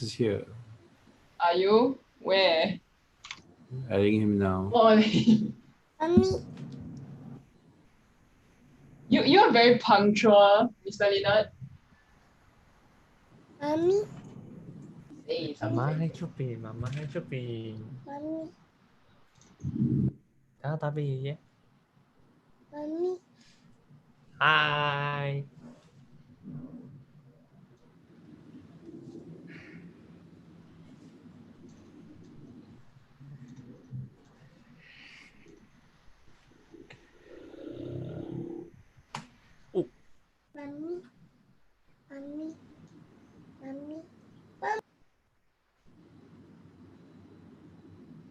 is here. Are you? Where? Adding him now. Oh, Mommy, you're very punctual, Mr. Leonard. mommy, Say 媽媽 something. 喺出邊，媽媽喺出邊， mommy, 等我打俾爺爺。 mommy. Hi，哦， Mommy, mommy, mommy.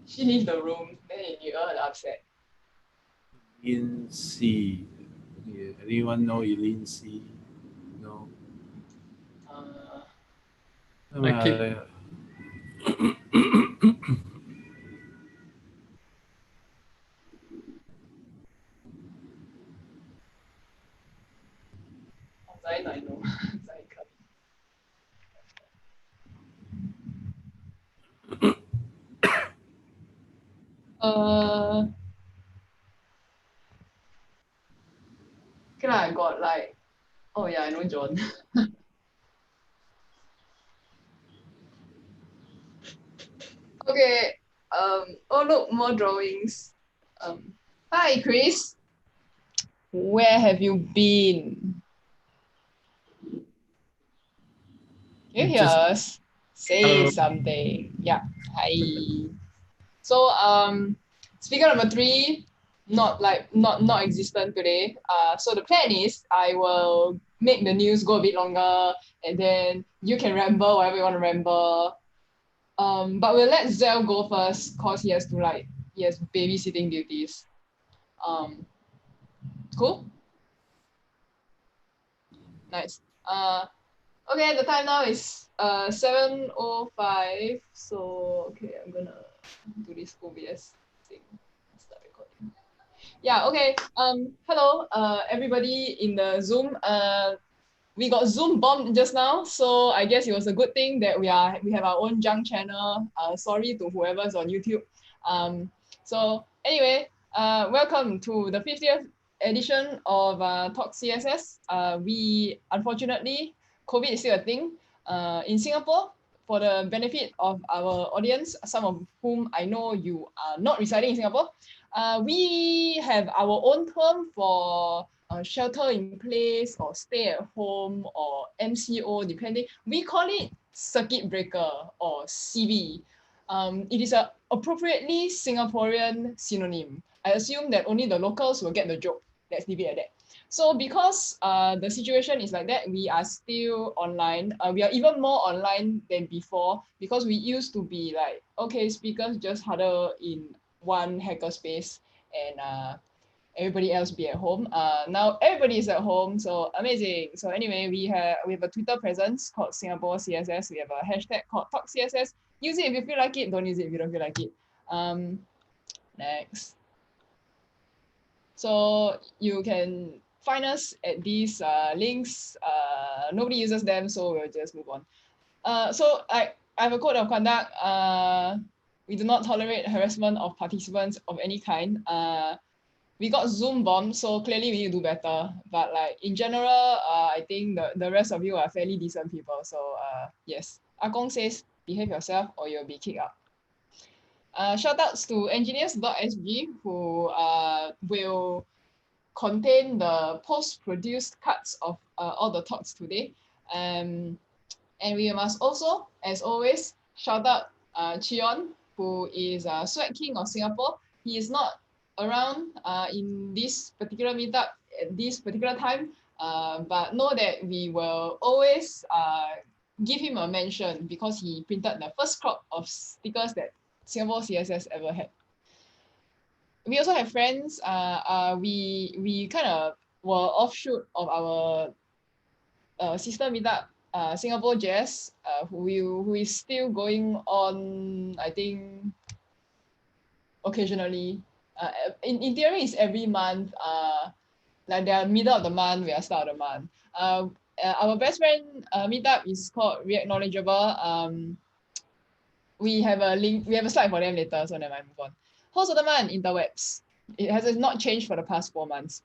She leave the room, then 你女儿很 upset. Eileen C. Yeah. Anyone know Eileen C? No. I keep- Zain, I know. Zain coming. Okay lah, I got like, oh yeah, I know John. Okay, oh look, more drawings. Hi Chris. Where have you been? Can you hear Just- us? Say Hello. something. Yeah. Hi. So speaker number 3, not existent today. So the plan is I will make the news go a bit longer, and then you can ramble whatever you want to ramble. But we'll let Zell go first because he has babysitting duties. Cool. Nice. Okay, the time now is 7:05. So okay, I'm gonna do this OBS thing. Start recording. Yeah, okay. Hello, everybody in the Zoom. We got Zoom bombed just now, so I guess it was a good thing that we have our own junk channel. Sorry to whoever's on YouTube. So anyway, welcome to the 50th edition of Talk.CSS. We unfortunately, COVID is still a thing in Singapore. For the benefit of our audience, some of whom I know you are not residing in Singapore, we have our own term for shelter in place or stay at home or MCO, depending. We call it circuit breaker or CB. It is a appropriately Singaporean synonym. I assume that only the locals will get the joke. Let's leave it at that. So because the situation is like that, we are still online. We are even more online than before because we used to be like, okay, speakers just huddle in one hackerspace and everybody else be at home. Now everybody is at home, so amazing. So anyway, we have a Twitter presence called Singapore CSS. We have a hashtag called Talk.CSS. Use it if you feel like it. Don't use it if you don't feel like it. Next. So you can find us at these links. Nobody uses them, so we'll just move on. So I have a code of conduct. We do not tolerate harassment of participants of any kind. We got Zoom bombed, so clearly we need to do better. But like in general, I think the rest of you are fairly decent people. So yes, Akong says behave yourself or you'll be kicked out. Shout outs to engineers.sg who will contain the post-produced cuts of all the talks today. And we must also, as always, shout out Chion, who is Sweat King of Singapore. He is not around in this particular meetup at this particular time, but know that we will always give him a mention because he printed the first crop of stickers that Singapore CSS ever had. We also have friends. We kind of were offshoot of our sister meetup, Singapore Jazz, who is still going on, I think, occasionally. In theory, it's every month. Like they are middle of the month, we are start of the month. our best friend meetup is called React Knowledgeable. We have a link, we have a slide for them later, so never mind, move on. Host of the month, interwebs. It has not changed for the past 4 months.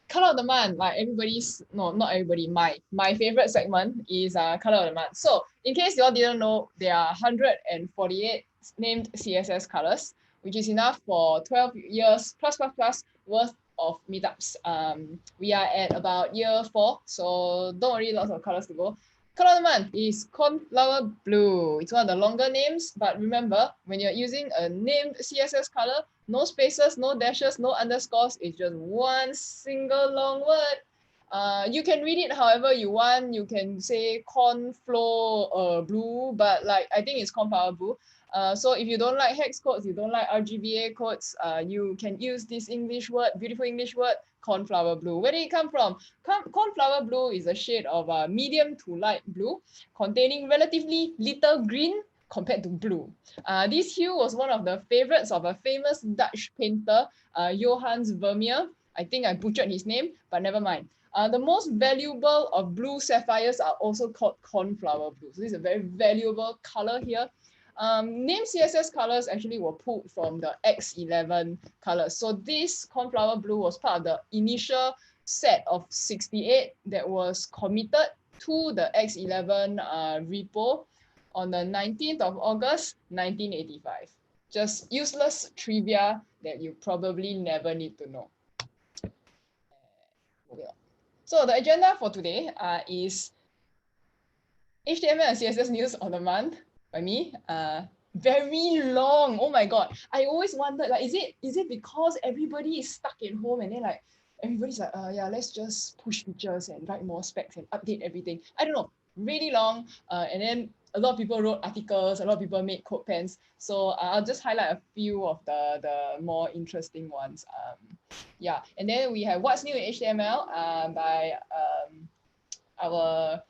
Color of the month, like everybody's, no, not everybody, my favorite segment is color of the month. So in case you all didn't know, there are 148 named CSS colors, which is enough for 12 years plus worth of meetups. We are at about year 4, so don't worry, lots of colors to go. Color of the month is cornflower blue. It's one of the longer names, but remember, when you're using a named CSS color, no spaces, no dashes, no underscores. It's just one single long word. You can read it however you want. You can say cornflower blue, but like I think it's cornflower blue. So if you don't like hex codes, you don't like RGBA codes, you can use this English word, beautiful English word, cornflower blue. Where did it come from? Cornflower blue is a shade of medium to light blue, containing relatively little green compared to blue. This hue was one of the favorites of a famous Dutch painter, Johannes Vermeer. I think I butchered his name, but never mind. The most valuable of blue sapphires are also called cornflower blue. So this is a very valuable color here. Name CSS colors actually were pulled from the X11 colors. So this cornflower blue was part of the initial set of 68 that was committed to the X11 repo on the 19th of August, 1985. Just useless trivia that you probably never need to know. Moving on. So the agenda for today is HTML and CSS news of the month by me. Very long. Oh my god. I always wondered, like, is it because everybody is stuck at home and then like everybody's like, yeah, let's just push features and write more specs and update everything. I don't know. Really long. And then a lot of people wrote articles, a lot of people made code pens. So I'll just highlight a few of the more interesting ones. Yeah, and then we have what's new in HTML by our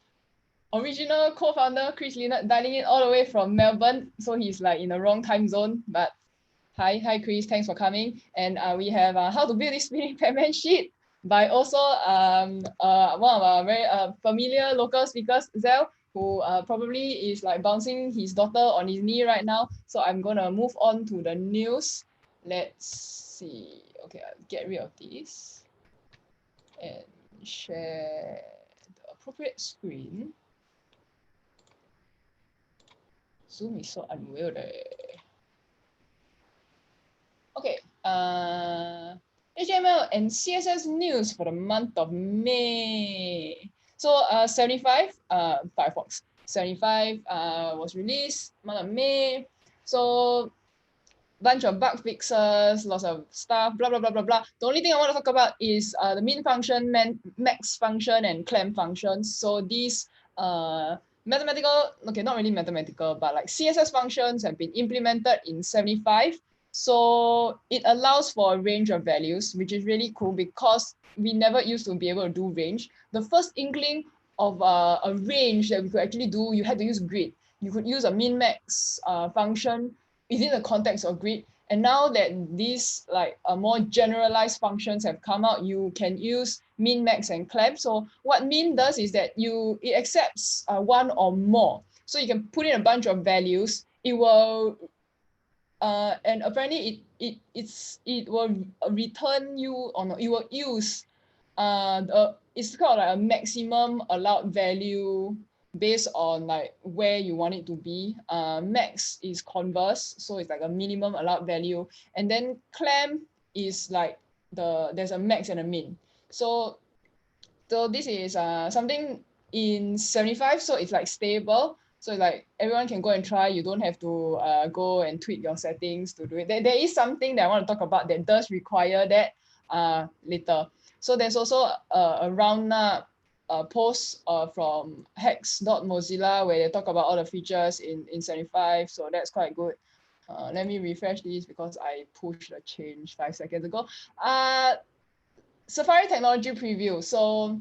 original co-founder Chris Leonard, dialing in all the way from Melbourne. So he's like in the wrong time zone, but hi Chris, thanks for coming. And we have how to build this Spinning Pacman sheet by also one of our very familiar local speakers, Zell, who probably is like bouncing his daughter on his knee right now. So I'm gonna move on to the news. Let's see. Okay, I'll get rid of this and share the appropriate screen. Zoom is so unwieldy. Okay, HTML and CSS news for the month of May. So 75, Firefox 75 was released month of May. So bunch of bug fixes, lots of stuff, blah, blah, blah, blah, blah. The only thing I want to talk about is the min function, max function, and clamp functions. So these mathematical, okay, not really mathematical, but like CSS functions have been implemented in 75. So it allows for a range of values, which is really cool because we never used to be able to do range. The first inkling of a range that we could actually do, you had to use grid. You could use a min-max function within the context of grid. And now that these like more generalized functions have come out, you can use min, max, and clamp. So what min does is that it accepts one or more. So you can put in a bunch of values. It will and apparently it will return you, or no, it will use it's called like a maximum allowed value based on like where you want it to be. Max is converse, so it's like a minimum allowed value, and then clamp is like there's a max and a min. So this is something in 75, so it's like stable. So like everyone can go and try. You don't have to go and tweak your settings to do it. There is something that I want to talk about that does require that later. So there's also a roundup post from hex.mozilla where they talk about all the features in 75. So that's quite good. Let me refresh this because I pushed the change 5 seconds ago. Safari technology preview. So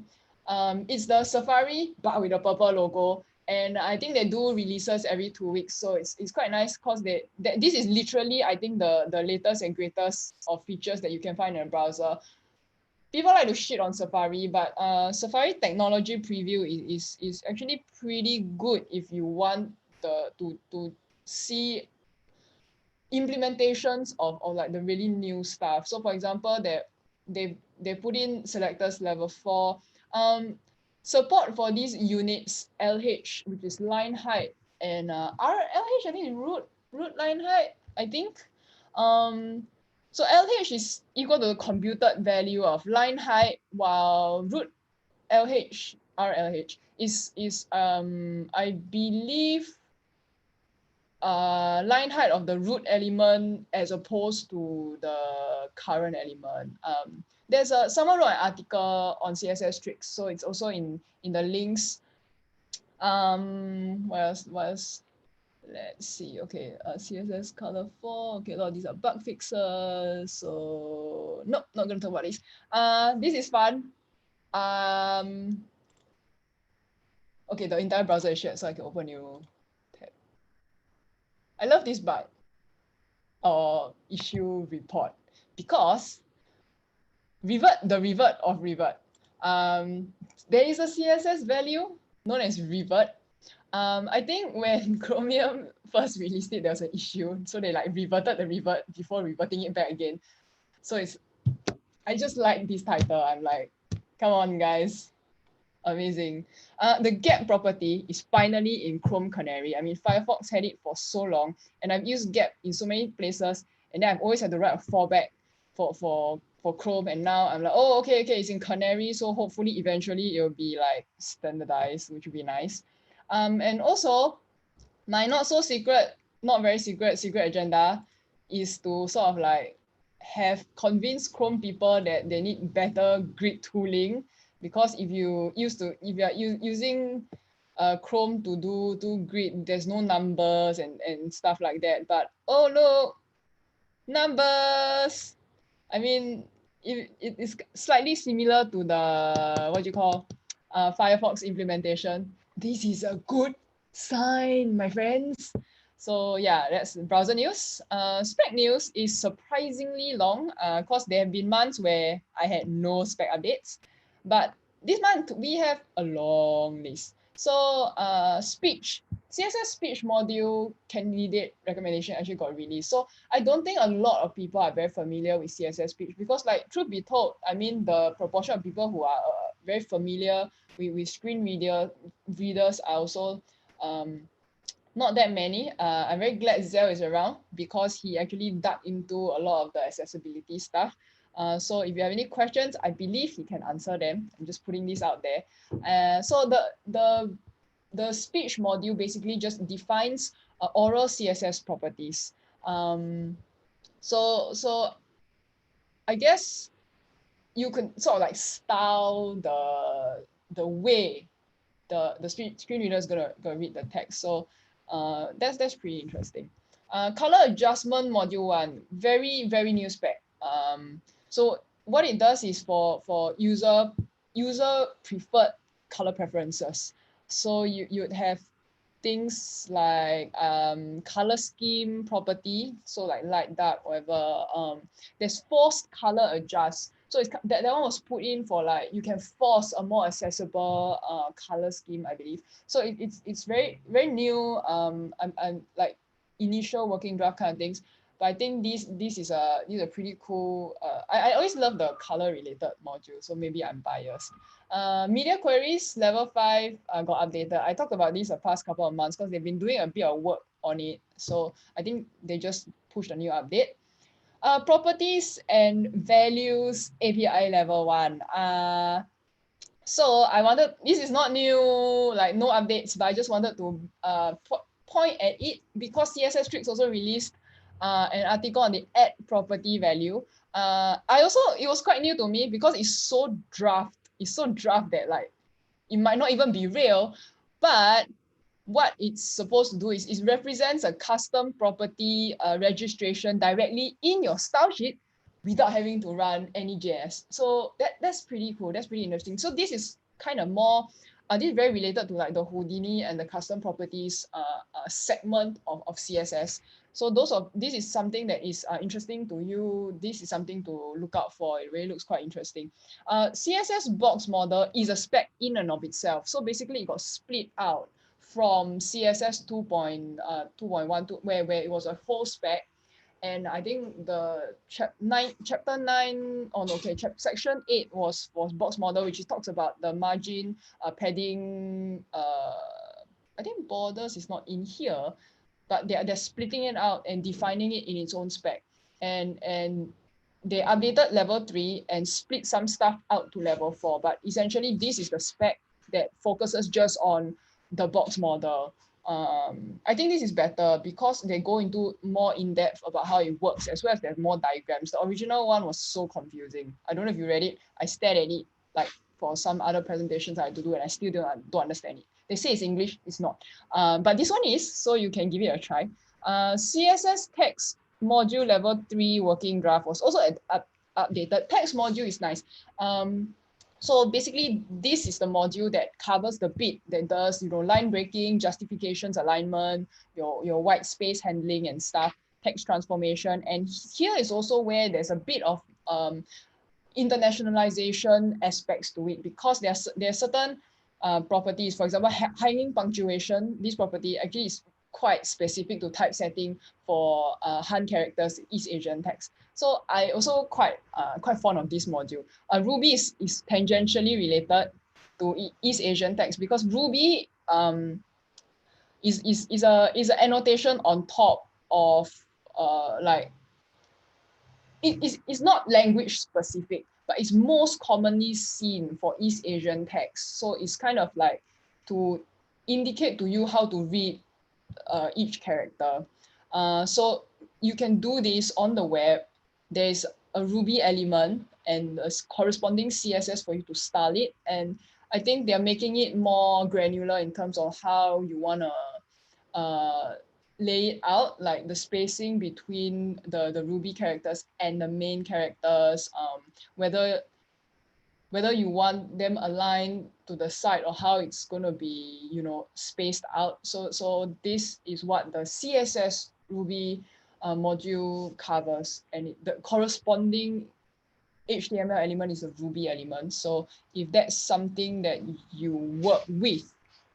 it's the Safari but with a purple logo. And I think they do releases every 2 weeks. So it's quite nice because this is literally, I think, the latest and greatest of features that you can find in a browser. people like to shit on Safari, but Safari technology preview is actually pretty good if you want to see implementations of like the really new stuff. So for example, they put in selectors level 4. Support for these units LH, which is line height, and RLH, I think is root line height, I think. So LH is equal to the computed value of line height, while root LH RLH is I believe line height of the root element as opposed to the current element. There's someone wrote an article on CSS tricks, so it's also in the links. What else? Let's see. Okay, CSS color 4. Okay, a lot of these are bug fixes. So nope, not gonna talk about this. This is fun. Okay, the entire browser is shared, so I can open new tab. I love this bug or issue report because the revert of revert. There is a CSS value known as revert. I think when Chromium first released it, there was an issue. So they like reverted the revert before reverting it back again. So I just like this title. I'm like, come on guys. Amazing. The gap property is finally in Chrome Canary. I mean, Firefox had it for so long, and I've used gap in so many places, and then I've always had to write a fallback for Chrome, and now I'm like, oh, okay, it's in Canary, so hopefully eventually it'll be like standardized, which would be nice. And also, my not very secret agenda is to sort of like have convinced Chrome people that they need better grid tooling, because if you are using Chrome to do grid, there's no numbers and stuff like that. But oh no, numbers. I mean, it is slightly similar to the what you call Firefox implementation. This is a good sign, my friends. So yeah, that's browser news. Spec news is surprisingly long because there have been months where I had no spec updates. But this month we have a long list. So speech, CSS speech module candidate recommendation actually got released. So I don't think a lot of people are very familiar with CSS speech because, like, truth be told, I mean, the proportion of people who are very familiar with screen readers are also not that many. I'm very glad Zell is around because he actually dug into a lot of the accessibility stuff. So if you have any questions, I believe he can answer them. I'm just putting this out there. So the speech module basically just defines oral CSS properties. So I guess you can sort of like style the way the screen reader is gonna read the text. So that's pretty interesting. Color adjustment module 1, very new spec. So what it does is for user preferred color preferences. So you'd have things like color scheme property, so like light, dark, whatever. There's forced color adjust. So that one was put in for like you can force a more accessible color scheme, I believe. So it's very new. I'm like initial working draft kind of things. But I think these are pretty cool. I always love the color related module, so maybe I'm biased. Media queries level 5 got updated. I talked about this the past couple of months because they've been doing a bit of work on it. So I think they just pushed a new update. Properties and values API level 1. So this is not new, like no updates, but I just wanted to point at it because CSS Tricks also released an article on the add property value. It was quite new to me because it's so draft that like it might not even be real, but what it's supposed to do is it represents a custom property registration directly in your style sheet without having to run any JS. So that's pretty cool. That's pretty interesting. So this is kind of more, this is very related to like the Houdini and the custom properties segment of CSS. So this is something that is interesting to you. This is something to look out for. It really looks quite interesting. CSS box model is a spec in and of itself. So basically it got split out from CSS 2.12 where it was a full spec. And I think the chapter 9 on section 8 was box model, which talks about the margin, padding, I think borders is not in here, but they're splitting it out and defining it in its own spec. And they updated level 3 and split some stuff out to level 4. But essentially, this is the spec that focuses just on the box model. I think this is better because they go into more in-depth about how it works, as well as there's more diagrams. The original one was so confusing. I don't know if you read it. I stared at it like for some other presentations I had to do, and I still don't understand it. They say it's English, it's not. But this one is, so you can give it a try. CSS text module level 3 working draft was also updated. Text module is nice. So basically, this is the module that covers the bit that does, line breaking, justifications, alignment, your white space handling and stuff, text transformation. And here is also where there's a bit of internationalization aspects to it, because there are certain properties. For example, hanging punctuation. This property actually is quite specific to typesetting for Han characters, East Asian text. So I also quite fond of this module. Ruby is tangentially related to East Asian text, because Ruby is an annotation on top of like it's not language specific, but it's most commonly seen for East Asian text. So it's kind of like to indicate to you how to read each character. So you can do this on the web. There's a Ruby element and a corresponding CSS for you to style it. And I think they're making it more granular in terms of how you want to lay it out, like the spacing between the Ruby characters and the main characters, whether you want them aligned to the side or how it's going to be, spaced out. So this is what the CSS Ruby module covers, and the corresponding HTML element is a Ruby element. So if that's something that you work with,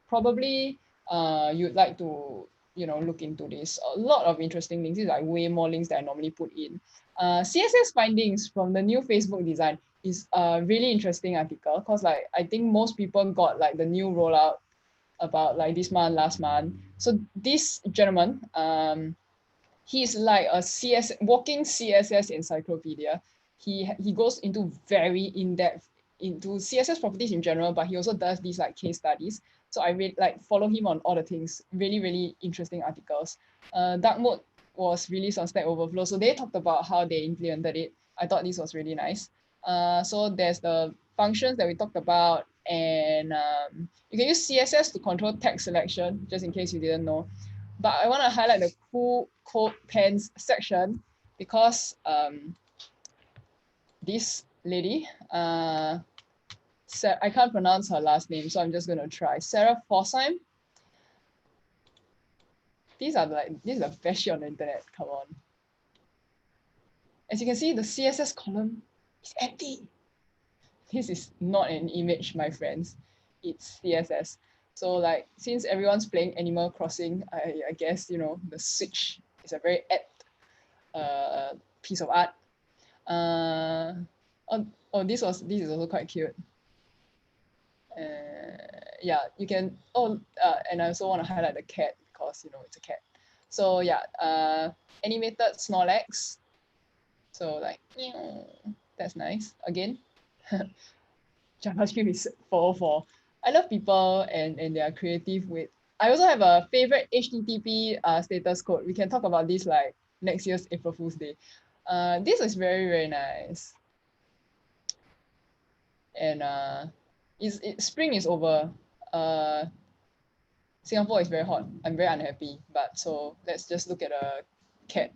probably you'd like to look into this. A lot of interesting links. These are like way more links that I normally put in. CSS findings from the new Facebook design is a really interesting article, because like I think most people got like the new rollout about like this month, last month. So this gentleman, he's like a walking CSS encyclopedia. He goes into very in-depth into CSS properties in general, but he also does these like case studies. So I really like follow him on all the things. Really, really interesting articles. Dark mode was released on Stack Overflow, so they talked about how they implemented it. I thought this was really nice. So there's the functions that we talked about, and you can use CSS to control text selection, just in case you didn't know. But I want to highlight the cool code pens section, because this lady, I can't pronounce her last name, so I'm just going to try. Sarah Forsheim. This is the best shit on the internet. Come on. As you can see, the CSS column is empty. This is not an image, my friends. It's CSS. So like, since everyone's playing Animal Crossing, I guess, the Switch is a very apt piece of art. This is also quite cute. Yeah, you can, and I also want to highlight the cat, because, it's a cat. So yeah, animated Snorlax. So like, that's nice. Again, JavaScript is 404. I love people and they are creative with. I also have a favorite HTTP status code. We can talk about this like next year's April Fool's Day. This is very, very nice. And spring is over. Singapore is very hot. I'm very unhappy. But so let's just look at a cat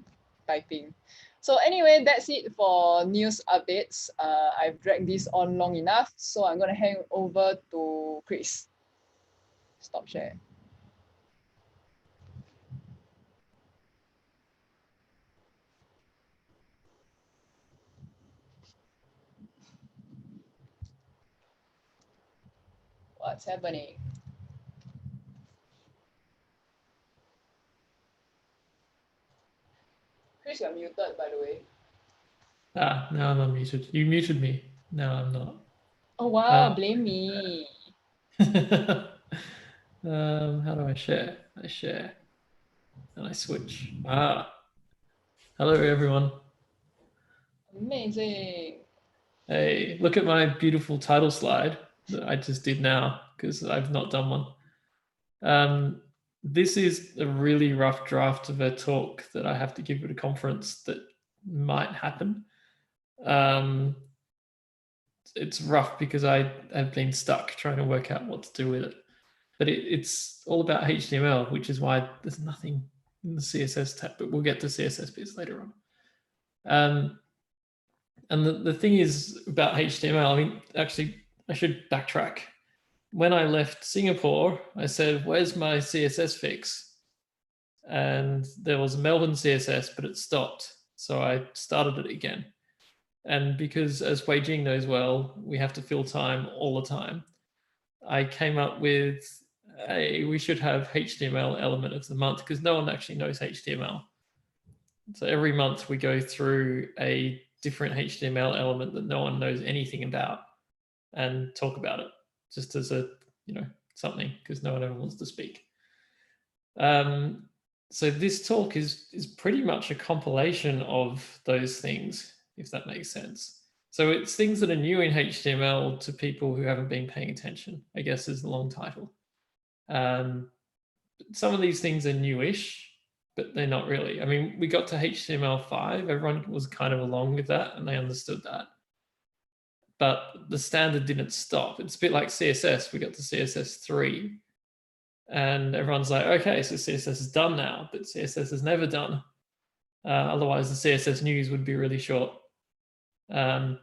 typing. So anyway, that's it for news updates. I've dragged this on long enough, so I'm going to hand over to Chris. Stop share. What's happening? Chris, you're muted, by the way. Ah, now I'm unmuted. You muted me. Now I'm not. Oh wow, blame me. How do I share? I share and I switch. Ah, hello everyone. Amazing. Hey, look at my beautiful title slide that I just did now because I've not done one. This is a really rough draft of a talk that I have to give at a conference that might happen. It's rough because I have been stuck trying to work out what to do with it. But it's all about HTML, which is why there's nothing in the CSS tab, but we'll get to CSS bits later on. And the thing is about HTML, I mean, actually, I should backtrack. When I left Singapore, I said, where's my CSS fix? And there was Melbourne CSS, but it stopped. So I started it again. And because, as Wei Jing knows well, we have to fill time all the time, I came up with, hey, we should have HTML element of the month because no one actually knows HTML. So every month we go through a different HTML element that no one knows anything about and talk about it just as a, something because no one ever wants to speak. So this talk is pretty much a compilation of those things, if that makes sense. So it's things that are new in HTML to people who haven't been paying attention, I guess is the long title. Some of these things are newish, but they're not really. I mean, we got to HTML5, everyone was kind of along with that and they understood that. But the standard didn't stop. It's a bit like CSS. We got to CSS3 and everyone's like, okay, so CSS is done now, but CSS is never done. Otherwise the CSS news would be really short. So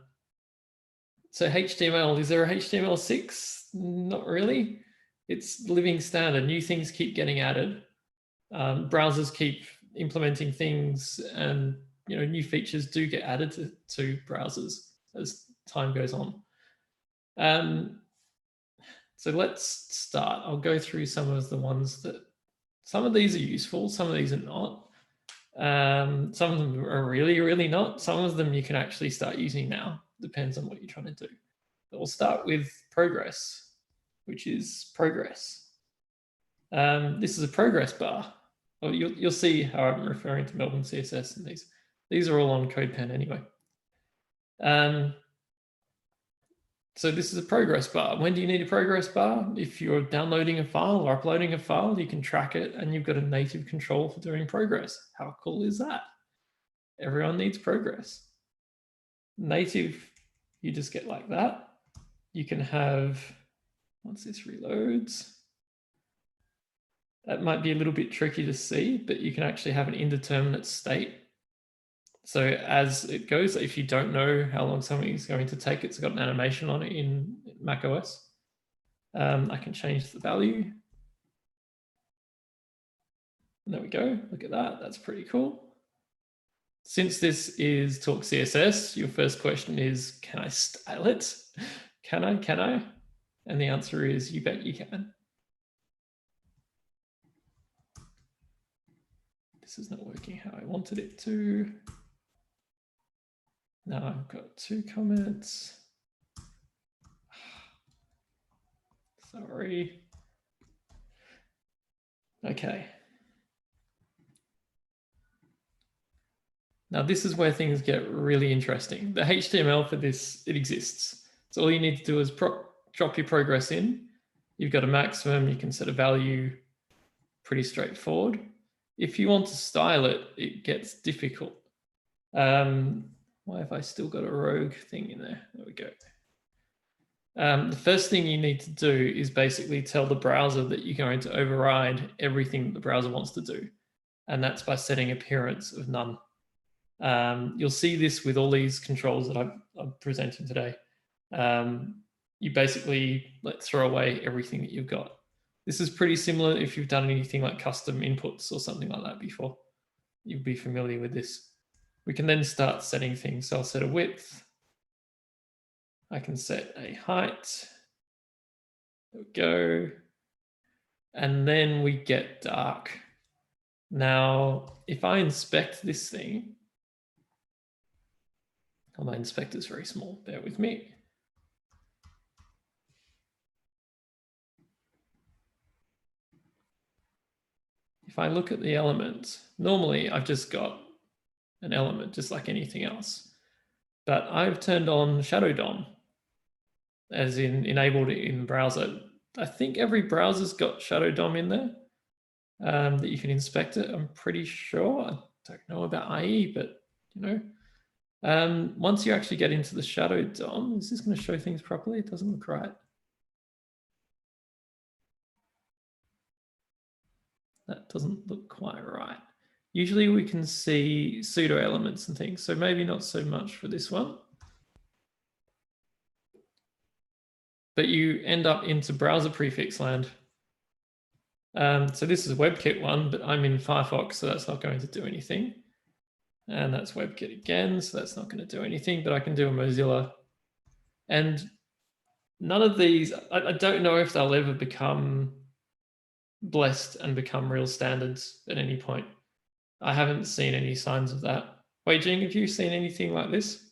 HTML, is there a HTML6? Not really. It's living standard. New things keep getting added. Browsers keep implementing things and new features do get added to browsers as time goes on. So let's start. I'll go through some of the ones that, some of these are useful, some of these are not. Some of them are really, really not. Some of them you can actually start using now. Depends on what you're trying to do. But we'll start with progress, which is progress. This is a progress bar. Well, you'll see how I'm referring to Melbourne CSS and these. These are all on CodePen anyway. So this is a progress bar. When do you need a progress bar? If you're downloading a file or uploading a file, you can track it and you've got a native control for doing progress. How cool is that? Everyone needs progress. Native, you just get like that. You can have, once this reloads, that might be a little bit tricky to see, but you can actually have an indeterminate state. So as it goes, if you don't know how long something is going to take, it's got an animation on it in macOS. I can change the value. And there we go. Look at that. That's pretty cool. Since this is Talk.CSS, your first question is, can I style it? Can I? And the answer is, you bet you can. This is not working how I wanted it to. Now I've got 2 comments. Sorry. Okay. Now this is where things get really interesting. The HTML for this, it exists. So all you need to do is drop your progress in. You've got a maximum, you can set a value, pretty straightforward. If you want to style it, it gets difficult. Why have I still got a rogue thing in there? There we go. The first thing you need to do is basically tell the browser that you're going to override everything that the browser wants to do. And that's by setting appearance of none. You'll see this with all these controls that I'm presenting today. You basically throw away everything that you've got. This is pretty similar if you've done anything like custom inputs or something like that before. You'll be familiar with this. We can then start setting things. So I'll set a width. I can set a height. There we go. And then we get dark. Now, if I inspect this thing, oh, my inspector's very small, bear with me. If I look at the elements, normally I've just got an element just like anything else, but I've turned on Shadow DOM, as in enabled it in the browser. I think every browser's got Shadow DOM in there that you can inspect it. I'm pretty sure. I don't know about IE, but you know, once you actually get into the Shadow DOM, is this going to show things properly? It doesn't look right. That doesn't look quite right. Usually we can see pseudo elements and things, so maybe not so much for this one. But you end up into browser prefix land. So this is a WebKit one, but I'm in Firefox, so that's not going to do anything. And that's WebKit again, so that's not going to do anything, but I can do a Mozilla. And none of these, I don't know if they'll ever become blessed and become real standards at any point. I haven't seen any signs of that. Wei Jing, have you seen anything like this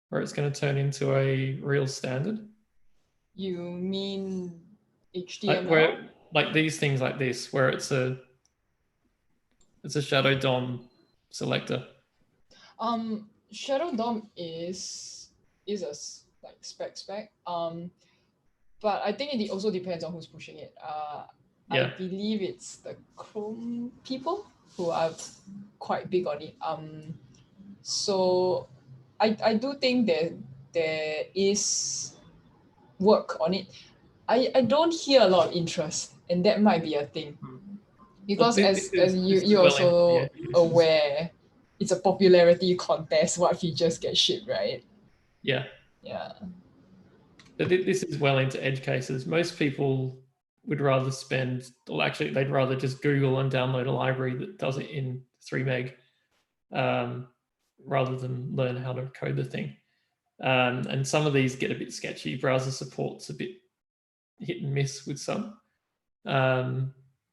where it's going to turn into a real standard? You mean HTML? Like where, like these things like this, where it's a shadow DOM selector. Shadow DOM is a like spec. But I think it also depends on who's pushing it. Yeah. I believe it's the Chrome people who are quite big on it. So I do think that there is work on it. I don't hear a lot of interest, and that might be a thing. Because Well, as you're well also aware, it's a popularity contest, what features get shipped, right? Yeah. Yeah. But this is well into edge cases. Most people would rather spend, or actually they'd rather just Google and download a library that does it in 3 meg rather than learn how to code the thing. And some of these get a bit sketchy. Browser support's a bit hit and miss with some.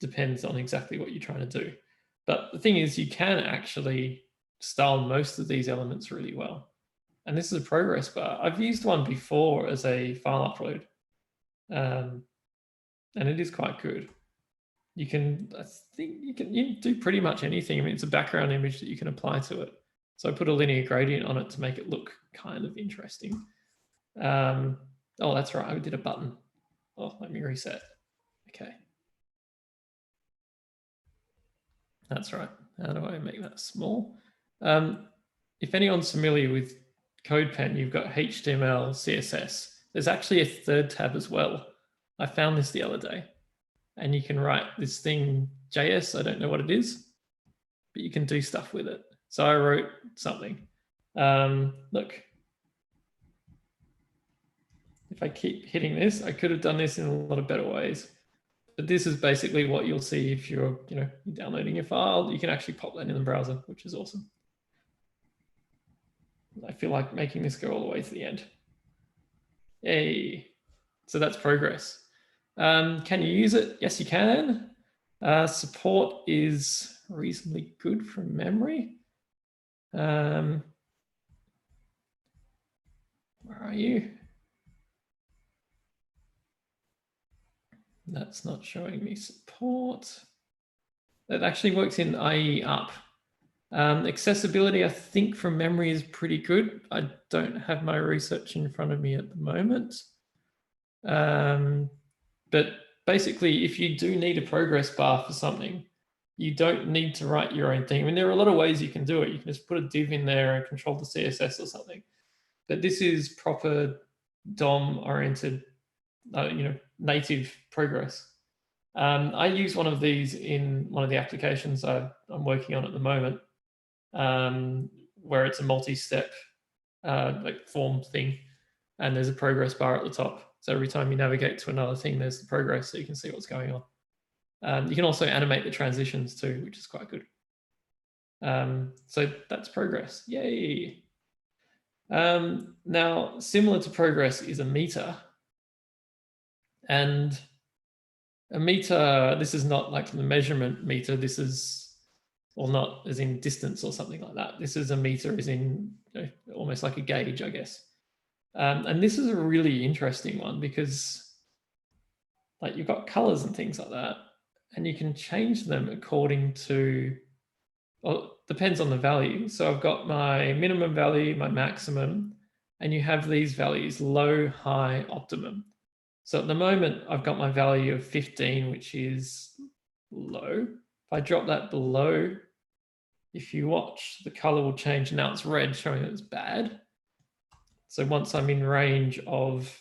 Depends on exactly what you're trying to do. But the thing is, you can actually style most of these elements really well. And this is a progress bar. I've used one before as a file upload. And it is quite good. You can, I think you can do pretty much anything. I mean, it's a background image that you can apply to it. So I put a linear gradient on it to make it look kind of interesting. Oh, that's right. I did a button. Oh, let me reset. Okay. That's right. How do I make that small? If anyone's familiar with CodePen, you've got HTML, CSS. There's actually a third tab as well. I found this the other day. And you can write this thing, JS, I don't know what it is, but you can do stuff with it. So I wrote something. Look, if I keep hitting this, I could have done this in a lot of better ways. But this is basically what you'll see if you're downloading your file. You can actually pop that in the browser, which is awesome. I feel like making this go all the way to the end. Yay. So that's progress. Can you use it? Yes, you can. Support is reasonably good from memory. Where are you? That's not showing me support. That actually works in IE up. Accessibility, I think from memory is pretty good. I don't have my research in front of me at the moment. But basically, if you do need a progress bar for something, you don't need to write your own thing. I mean, there are a lot of ways you can do it. You can just put a div in there and control the CSS or something. But this is proper DOM-oriented, native progress. I use one of these in one of the applications I'm working on at the moment, where it's a multi-step like form thing, and there's a progress bar at the top. So every time you navigate to another thing, there's the progress, so you can see what's going on. You can also animate the transitions too, which is quite good. So that's progress. Yay. Now, similar to progress is a meter. And a meter, this is not like the measurement meter. This is, or not as in distance or something like that. This is a meter as in, you know, almost like a gauge, I guess. And this is a really interesting one because like you've got colors and things like that, and you can change them according to, well, depends on the value. So I've got my minimum value, my maximum, and you have these values, low, high, optimum. So at the moment, I've got my value of 15, which is low. If I drop that below, if you watch, the color will change. Now it's red, showing that it's bad. So once I'm in range of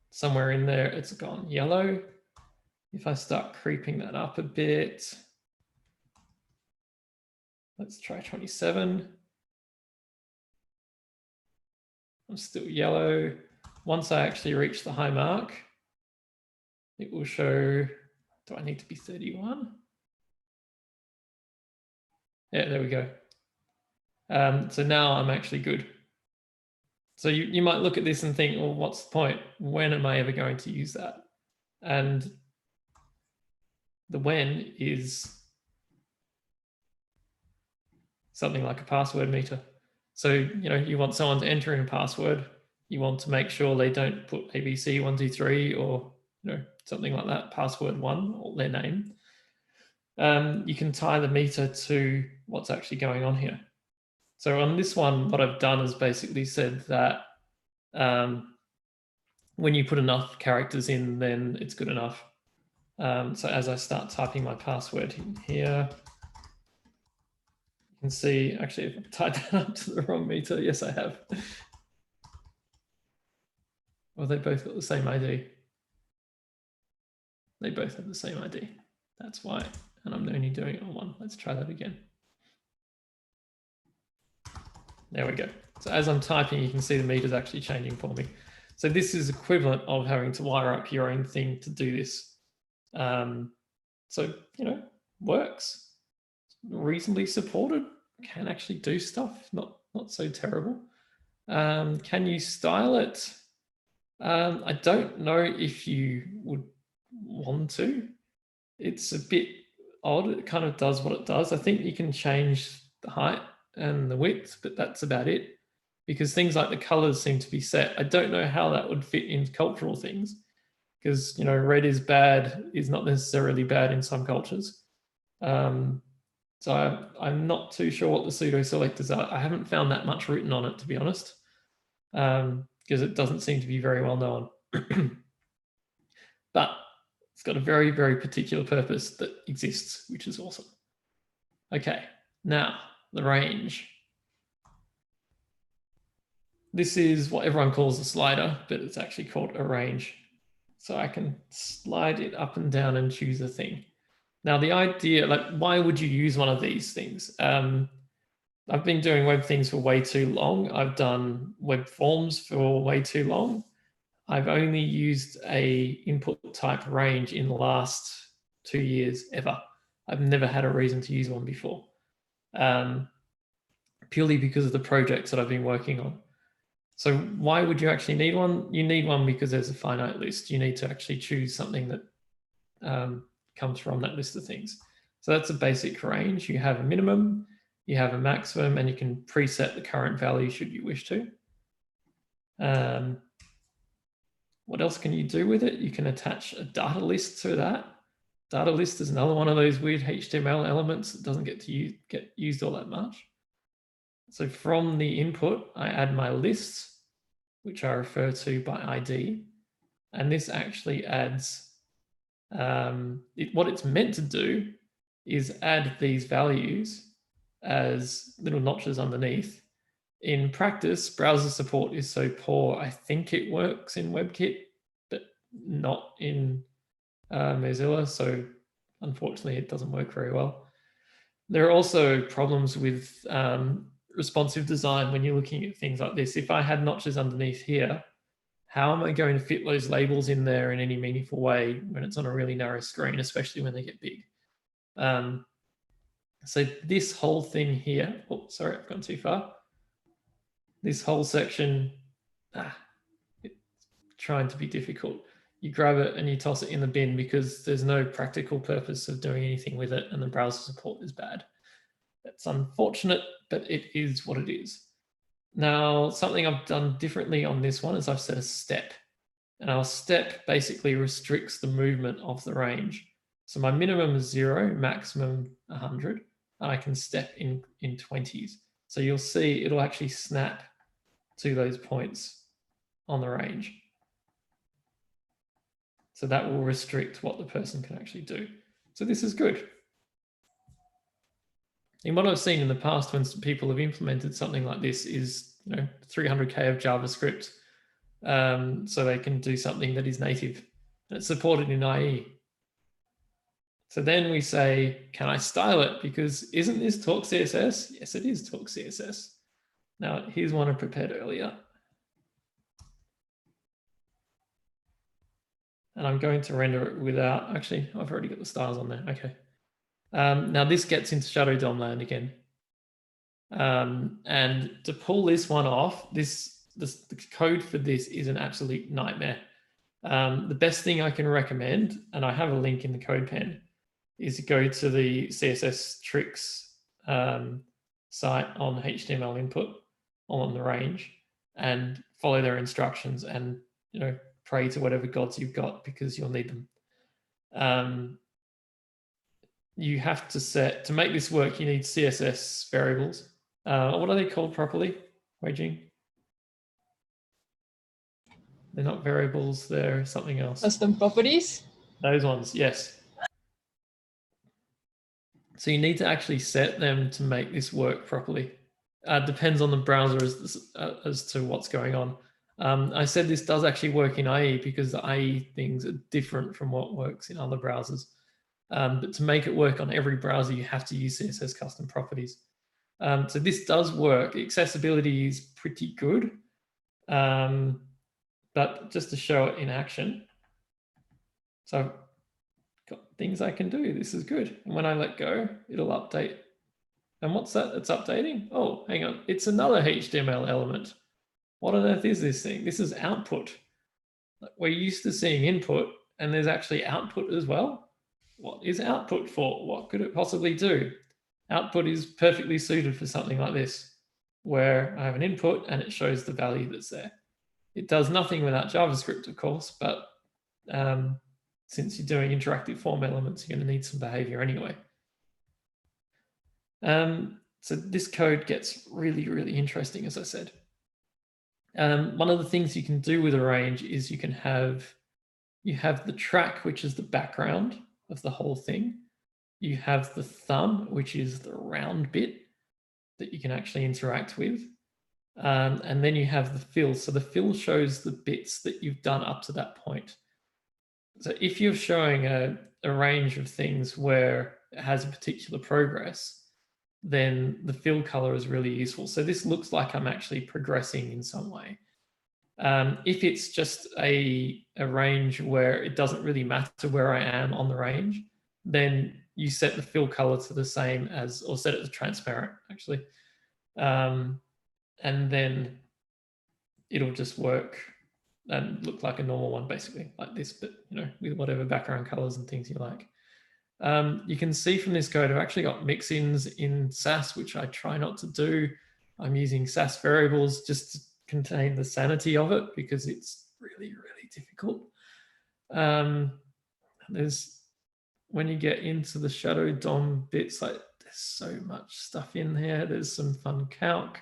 somewhere in there, it's gone yellow. If I start creeping that up a bit, let's try 27. I'm still yellow. Once I actually reach the high mark, it will show, do I need to be 31? Yeah, there we go. So now I'm actually good. So you might look at this and think, well, what's the point? When am I ever going to use that? And the when is something like a password meter. So, you know, you want someone to enter in a password. You want to make sure they don't put ABC123 or, you know, something like that, password 1 or their name. You can tie the meter to what's actually going on here. So on this one, what I've done is basically said that when you put enough characters in, then it's good enough. So as I start typing my password in here, you can see, actually, if I've tied that up to the wrong meter, yes, I have. Well, they both got the same ID. They both have the same ID. That's why, and I'm only doing it on one. Let's try that again. There we go. So as I'm typing, you can see the meter's actually changing for me. So this is equivalent of having to wire up your own thing to do this. So, you know, works. Reasonably supported, can actually do stuff, not so terrible. Can you style it? I don't know if you would want to. It's a bit odd. It kind of does what it does. I think you can change the height and the width, but that's about it. Because things like the colors seem to be set. I don't know how that would fit into cultural things. Because, you know, red is bad is not necessarily bad in some cultures. So I'm not too sure what the pseudo selectors are. I haven't found that much written on it, to be honest, because it doesn't seem to be very well known. But it's got a very, very particular purpose that exists, which is awesome. Okay, now the range. This is what everyone calls a slider, but it's actually called a range. So I can slide it up and down and choose a thing. Now the idea, like, why would you use one of these things? I've been doing web things for way too long. I've done web forms for way too long. I've only used a input type range in the last 2 years ever. I've never had a reason to use one before, purely because of the projects that I've been working on. So why would you actually need one? You need one because there's a finite list. You need to actually choose something that comes from that list of things. So that's a basic range. You have a minimum, you have a maximum, and you can preset the current value should you wish to. What else can you do with it? You can attach a data list to that. Data list is another one of those weird HTML elements that doesn't get used all that much. So from the input, I add my lists, which I refer to by ID. And this actually adds, what it's meant to do is add these values as little notches underneath. In practice, browser support is so poor, I think it works in WebKit, but not in Mozilla. So unfortunately, it doesn't work very well. There are also problems with responsive design when you're looking at things like this. If I had notches underneath here, how am I going to fit those labels in there in any meaningful way when it's on a really narrow screen, especially when they get big? So this whole thing here, oh, sorry, I've gone too far. This whole section, it's trying to be difficult. you grab it and you toss it in the bin because there's no practical purpose of doing anything with it and the browser support is bad. That's unfortunate, but it is what it is. Now, something I've done differently on this one is I've set a step. And our step basically restricts the movement of the range. So my minimum is 0, maximum 100, and I can step in 20s. So you'll see it'll actually snap to those points on the range. So that will restrict what the person can actually do. So this is good. And what I've seen in the past when people have implemented something like this is 300K of JavaScript, so they can do something that is native and it's supported in IE. So then we say, can I style it? Because isn't this Talk.CSS? Yes, it is Talk.CSS. Now, here's one I prepared earlier. And I'm going to render it without, actually, I've already got the styles on there. Okay. Now this gets into Shadow DOM land again. And to pull this one off, the code for this is an absolute nightmare. The best thing I can recommend, and I have a link in the code pen, is to go to the CSS tricks site on HTML input on the range and follow their instructions and pray to whatever gods you've got because you'll need them. You have to set, to make this work, you need CSS variables. What are they called properly, Wei-Jing? They're not variables, they're something else. Custom properties? Those ones, yes. So you need to actually set them to make this work properly. Depends on the browser as to what's going on. I said this does actually work in IE because the IE things are different from what works in other browsers. But to make it work on every browser, you have to use CSS custom properties. So this does work. The accessibility is pretty good. But just to show it in action. So I've got things I can do. This is good. And when I let go, it'll update. And what's that? It's updating? Oh, hang on. It's another HTML element. What on earth is this thing? This is output. We're used to seeing input, and there's actually output as well. What is output for? What could it possibly do? Output is perfectly suited for something like this, where I have an input and it shows the value that's there. It does nothing without JavaScript, of course, but since you're doing interactive form elements, you're going to need some behavior anyway. So this code gets really, really interesting, as I said. One of the things you can do with a range is you have the track, which is the background of the whole thing. You have the thumb, which is the round bit that you can actually interact with. And then you have the fill. So the fill shows the bits that you've done up to that point. So if you're showing a range of things where it has a particular progress, then the fill color is really useful. So this looks like I'm actually progressing in some way. If it's just a range where it doesn't really matter where I am on the range, then you set the fill color to the same as, or set it to transparent actually. And then it'll just work and look like a normal one, basically like this, but with whatever background colors and things you like. You can see from this code, I've actually got mix-ins in Sass, which I try not to do. I'm using Sass variables just to contain the sanity of it because it's really, really difficult. When you get into the Shadow DOM bits, like there's so much stuff in here. There's some fun calc.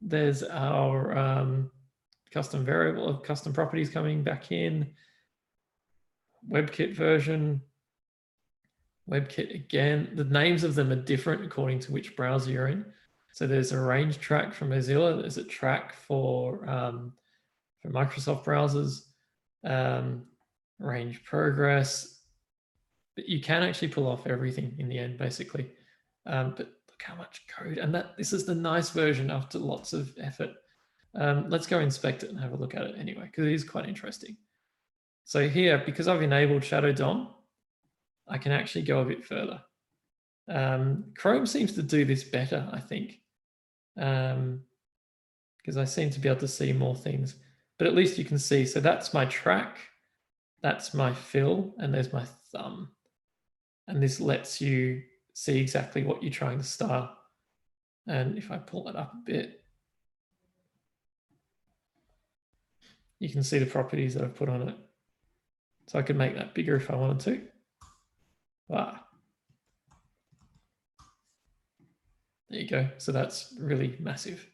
There's our custom variable, custom properties coming back in. WebKit version. WebKit again. The names of them are different according to which browser you're in. So there's a range track for Mozilla. There's a track for Microsoft browsers. Range progress. But you can actually pull off everything in the end, basically. But look how much code. And this is the nice version after lots of effort. Let's go inspect it and have a look at it anyway, because it is quite interesting. So here, because I've enabled Shadow DOM, I can actually go a bit further. Chrome seems to do this better, I think, because I seem to be able to see more things. But at least you can see, so that's my track. that's my fill, and there's my thumb. And this lets you see exactly what you're trying to style. And if I pull it up a bit, you can see the properties that I've put on it. So I could make that bigger if I wanted to. Wow. There you go. So that's really massive.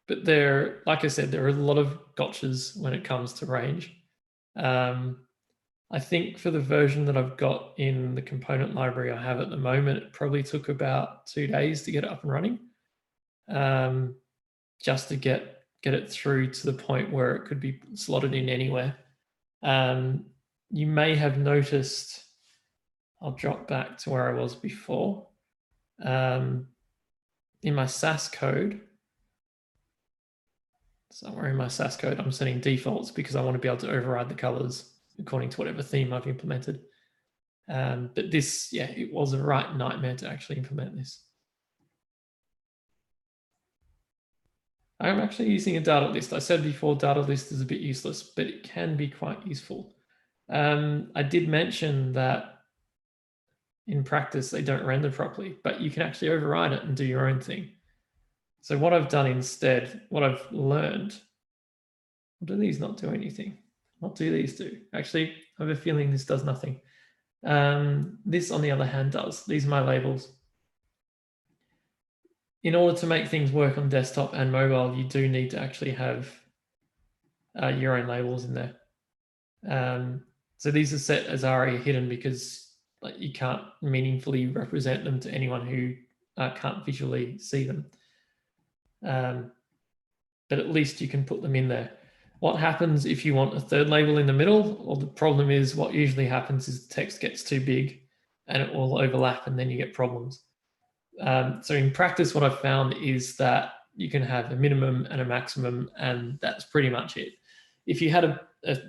But there, like I said, there are a lot of gotchas when it comes to range. I think for the version that I've got in the component library I have at the moment, it probably took about 2 days to get it up and running, just to get it through to the point where it could be slotted in anywhere. You may have noticed, I'll drop back to where I was before. In my Sass code, somewhere in my Sass code, I'm setting defaults because I want to be able to override the colors according to whatever theme I've implemented. But this, yeah, it was a right nightmare to actually implement this. I'm actually using a data list. I said before, data list is a bit useless, but it can be quite useful. I did mention that in practice, they don't render properly, but you can actually override it and do your own thing. So what I've done instead, what I've learned, well, do these not do anything? What do these do? Actually, I have a feeling this does nothing. This, on the other hand, does. These are my labels. In order to make things work on desktop and mobile, you do need to actually have your own labels in there. So these are set as ARIA hidden because you can't meaningfully represent them to anyone who can't visually see them. But at least you can put them in there. What happens if you want a third label in the middle? Well, the problem is what usually happens is the text gets too big and it will overlap and then you get problems. So in practice, what I've found is that you can have a minimum and a maximum, and that's pretty much it. If you had a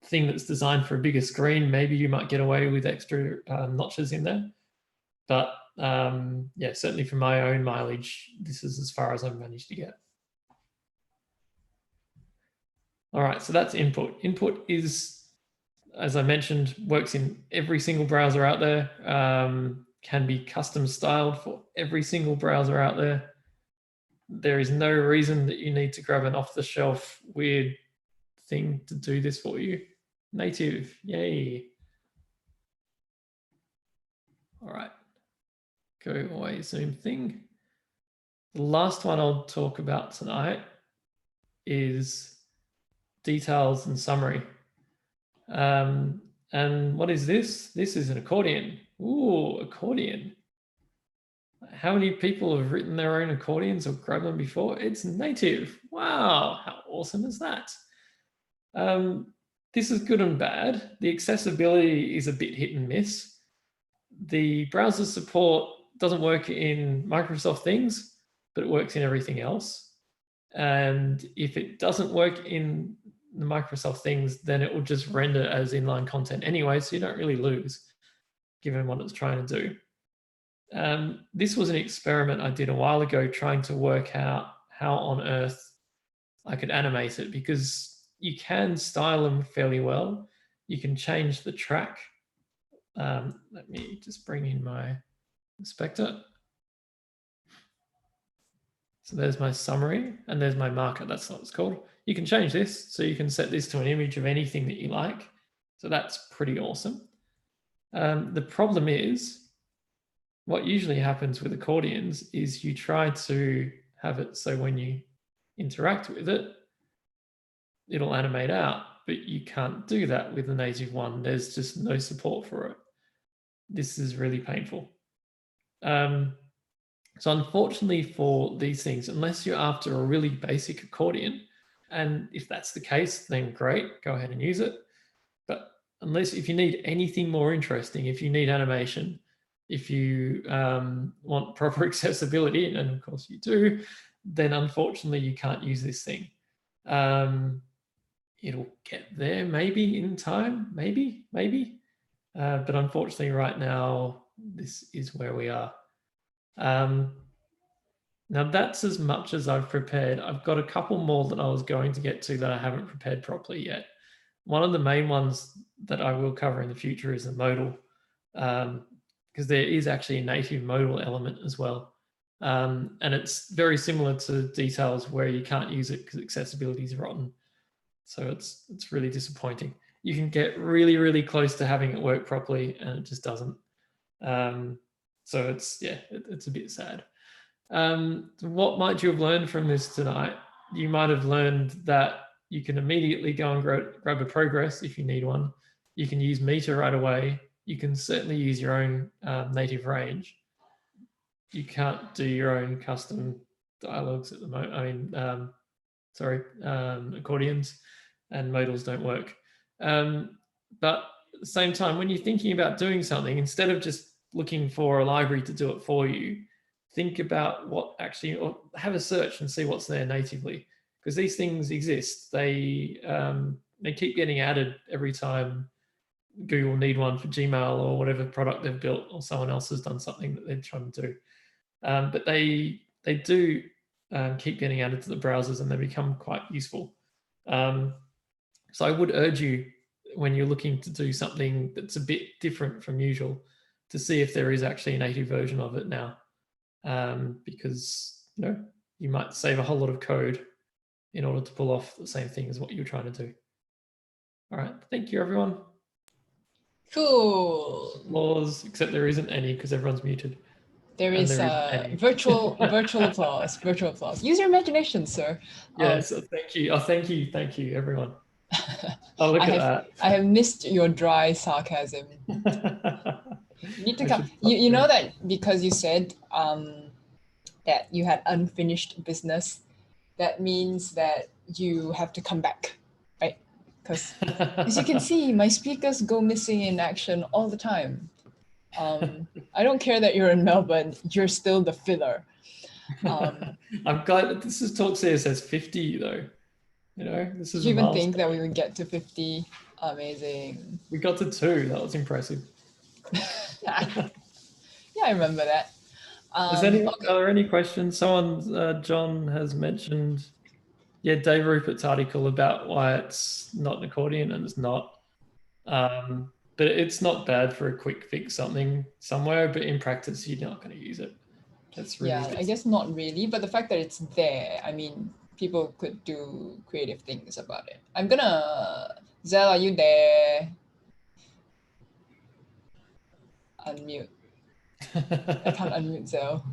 thing that's designed for a bigger screen, maybe you might get away with extra notches in there. But yeah, certainly for my own mileage, this is as far as I've managed to get. All right, so that's input. Input is, as I mentioned, works in every single browser out there, can be custom styled for every single browser out there. There is no reason that you need to grab an off-the-shelf weird thing to do this for you. Native, yay. All right, go away Zoom thing. The last one I'll talk about tonight is details and summary. And what is this? This is an accordion. Ooh, accordion. How many people have written their own accordions or grabbed them before? It's native. Wow, how awesome is that? This is good and bad. The accessibility is a bit hit and miss. The browser support doesn't work in Microsoft things, but it works in everything else. And if it doesn't work in the Microsoft things, then it will just render as inline content anyway, so you don't really lose, given what it's trying to do. This was an experiment I did a while ago, trying to work out how on earth I could animate it, because you can style them fairly well. You can change the track. Let me just bring in my inspector. So there's my summary and there's my marker. That's what it's called. You can change this. So you can set this to an image of anything that you like. So that's pretty awesome. The problem is, what usually happens with accordions is you try to have it so when you interact with it, it'll animate out, but you can't do that with the native one. There's just no support for it. This is really painful. So unfortunately for these things, unless you're after a really basic accordion, and if that's the case, then great, go ahead and use it. But if you need anything more interesting, if you need animation, if you want proper accessibility, and of course you do, then unfortunately you can't use this thing. It'll get there maybe in time, maybe. But unfortunately right now, this is where we are. Now that's as much as I've prepared. I've got a couple more that I was going to get to that I haven't prepared properly yet. One of the main ones that I will cover in the future is the modal, because there is actually a native modal element as well. And it's very similar to details where you can't use it because accessibility is rotten. So it's really disappointing. You can get really, really close to having it work properly and it just doesn't. So it's a bit sad. What might you have learned from this tonight? You might have learned that you can immediately go and grab a progress if you need one. You can use meter right away. You can certainly use your own native range. You can't do your own custom dialogues at the moment. I mean, accordions and modals don't work. But at the same time, when you're thinking about doing something, instead of just looking for a library to do it for you, think about what actually, or have a search and see what's there natively, because these things exist. They keep getting added every time Google need one for Gmail or whatever product they've built, or someone else has done something that they're trying to do. But they do keep getting added to the browsers, and they become quite useful. So I would urge you, when you're looking to do something that's a bit different from usual, to see if there is actually a native version of it now, because you might save a whole lot of code in order to pull off the same thing as what you're trying to do. All right, thank you, everyone. Cool. Applause, except there isn't any because everyone's muted. There is virtual applause. Virtual applause. Use your imagination, sir. Yes, thank you. Oh, thank you, everyone. Oh, look at that. I have missed your dry sarcasm. You need to come. You know that because you said that you had unfinished business, that means that you have to come back, right? Because as you can see, my speakers go missing in action all the time. I don't care that you're in Melbourne, you're still the filler. I'm glad that this is Talk.CSS 50 though. This is. Did you even think that we would get to 50? Amazing. We got to 2. That was impressive. Yeah, I remember that. Are there any questions? Someone, John has mentioned, Dave Rupert's article about why it's not an accordion, and it's not. But it's not bad for a quick fix something somewhere, but in practice, you're not going to use it. That's really I guess not really, but the fact that it's there, I mean, people could do creative things about it. I'm gonna, Zell, are you there? Unmute. I can't unmute Zell.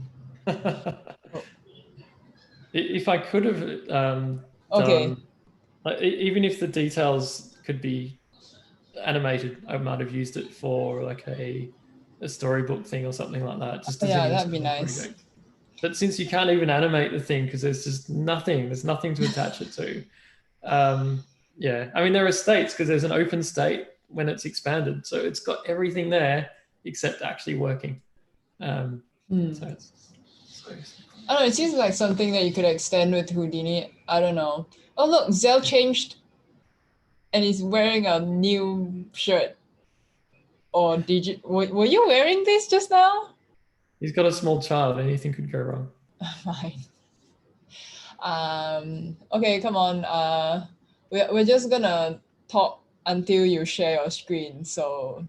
If I could have okay. Even if the details could be animated, I might have used it for like a storybook thing or something like that. Just that'd be nice. But since you can't even animate the thing because there's just nothing, there's nothing to attach it to. I mean, there are states because there's an open state when it's expanded, so it's got everything there except actually working. So it's I don't know, it seems like something that you could extend with Houdini. I don't know. Oh look, Zell changed and he's wearing a new shirt. Or did you, were you wearing this just now? He's got a small child, anything could go wrong. Fine. Okay, come on. We're just gonna talk until you share your screen, so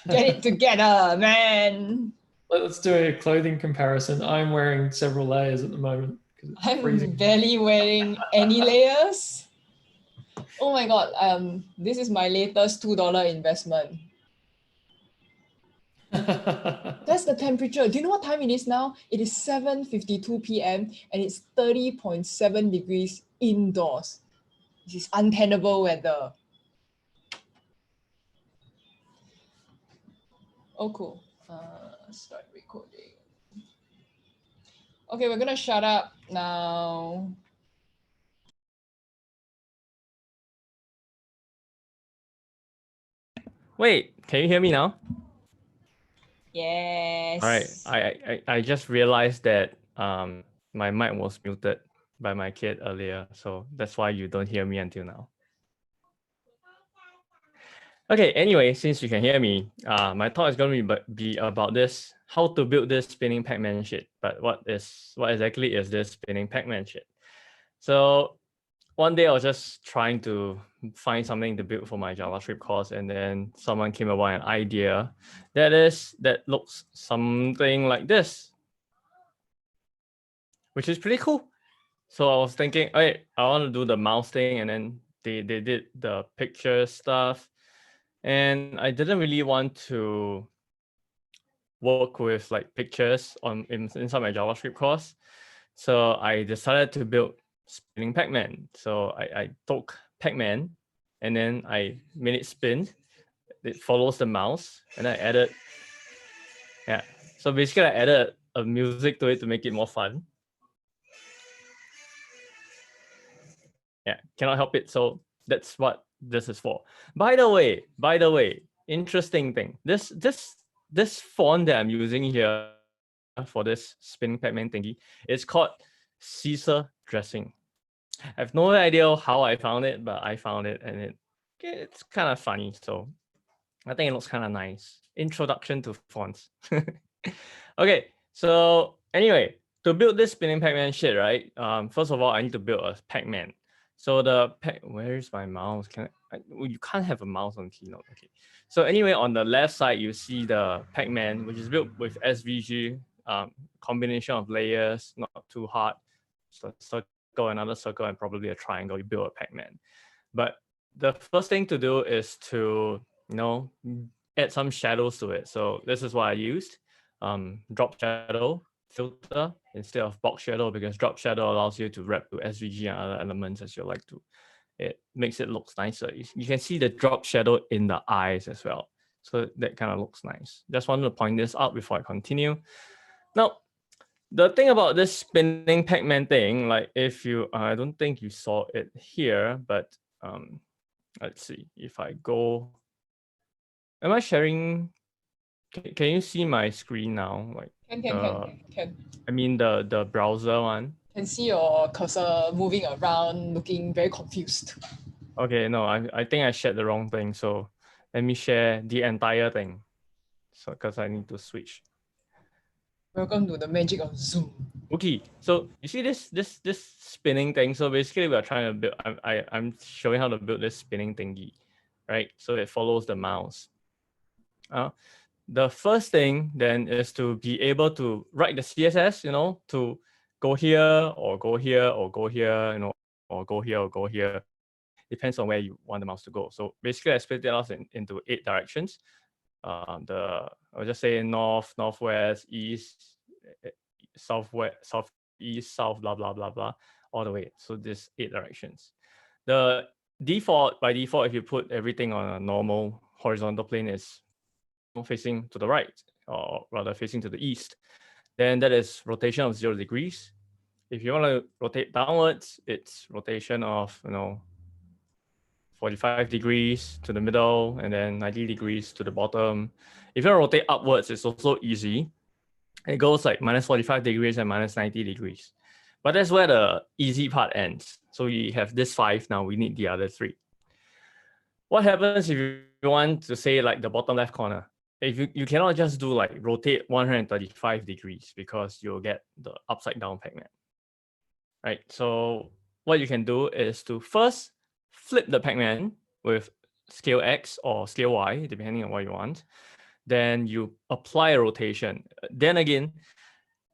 get it together, man. Let's do a clothing comparison. I'm wearing several layers at the moment. I'm barely wearing any layers. Oh my god, this is my latest $2 investment. That's the temperature. Do you know what time it is now? It is 7:52 p.m. and it's 30.7 degrees indoors. This is untenable weather. Oh, cool. Start recording. Okay, we're gonna shut up now. Wait, can you hear me now? Yes. All right. I just realized that my mic was muted by my kid earlier, so that's why you don't hear me until now. Okay, anyway, since you can hear me, my talk is going to be about this, how to build this Spinning Pacman shit. But what exactly is this Spinning Pacman shit? So one day I was just trying to find something to build for my JavaScript course, and then someone came about an idea that looks something like this, which is pretty cool. So I was thinking, hey, I want to do the mouse thing, and then they did the picture stuff, and I didn't really want to work with like pictures inside my JavaScript course. So I decided to build Spinning Pacman. So I took Pacman and then I made it spin. It follows the mouse, and I added, yeah. So basically I added a music to it to make it more fun. Yeah, cannot help it. So that's what this is for. By the way, interesting thing. This font that I'm using here for this Spinning Pacman thingy is called Caesar dressing. I have no idea how I found it, but I found it, and it's kind of funny. So I think it looks kind of nice. Introduction to fonts. Okay, so anyway, to build this Spinning Pacman shit, right? First of all, I need to build a Pacman. So where's my mouse? You can't have a mouse on Keynote. Okay. So anyway, on the left side, you see the Pacman, which is built with SVG, combination of layers, not too hard. So circle, another circle, and probably a triangle. You build a Pacman. But the first thing to do is to add some shadows to it. So this is what I used. Drop shadow filter instead of box shadow, because drop shadow allows you to wrap to SVG and other elements as you like to. It makes it look nicer. You can see the drop shadow in the eyes as well. So that kind of looks nice. Just wanted to point this out before I continue. Now, the thing about this Spinning Pacman thing, like if you, I don't think you saw it here, but let's see if I go. Am I sharing? Can you see my screen now? Like Can. I mean the browser one. Can see your cursor moving around, looking very confused. Okay, no, I think I shared the wrong thing. So let me share the entire thing. So because I need to switch. Welcome to the magic of Zoom. Okay, so you see this spinning thing. So basically, we're trying to build. I'm showing how to build this spinning thingy, right? So it follows the mouse. The first thing then is to be able to write the CSS, to go here or go here or go here, or go here or go here. Depends on where you want the mouse to go. So basically, I split it out into 8 directions. I'll just say north, northwest, east, southwest, southeast, south, blah blah blah blah, all the way. So there's 8 directions. The by default, if you put everything on a normal horizontal plane, is facing to the right, or rather facing to the east. Then that is rotation of 0 degrees. If you want to rotate downwards, it's rotation of 45 degrees to the middle, and then 90 degrees to the bottom. If you want to rotate upwards, it's also easy. It goes like minus 45 degrees and minus 90 degrees. But that's where the easy part ends. So we have this 5, now we need the other 3. What happens if you want to say like the bottom left corner? If you cannot just do like rotate 135 degrees, because you'll get the upside down Pacman, right? So what you can do is to first flip the Pacman with scale X or scale Y, depending on what you want. Then you apply a rotation. Then again,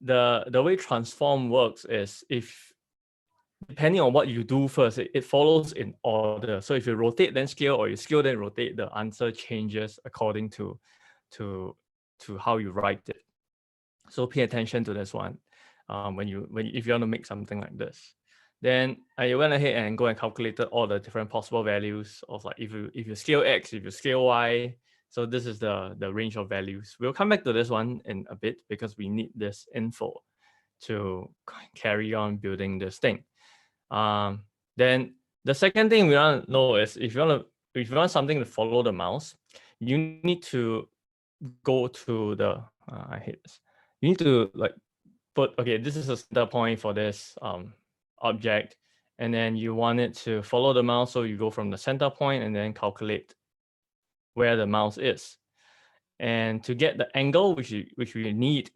the way transform works is, if depending on what you do first, it follows in order. So if you rotate then scale, or you scale then rotate, the answer changes according to how you write it. So pay attention to this one if you want to make something like this. Then I went ahead and go and calculated all the different possible values of, like, if you scale X, if you scale Y. So this is the range of values. We'll come back to this one in a bit, because we need this info to carry on building this thing. Then the second thing we want to know is, if you want something to follow the mouse, you need to go to the I hate this. You need to okay, this is a center point for this object, and then you want it to follow the mouse, so you go from the center point and then calculate where the mouse is. And to get the angle, which we need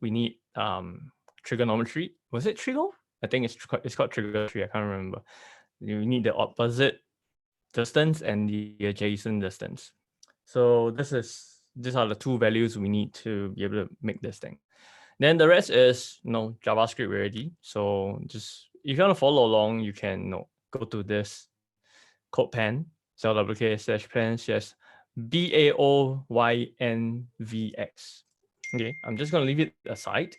trigonometry. Was it trigo? I think it's called trigonometry. I can't remember. you need the opposite distance and the adjacent distance. So these are the two values we need to be able to make this thing. Then the rest is JavaScript already. So just if you want to follow along, you can go to this code pen, cell.wk/pen/baoynvx. Okay, I'm just gonna leave it aside.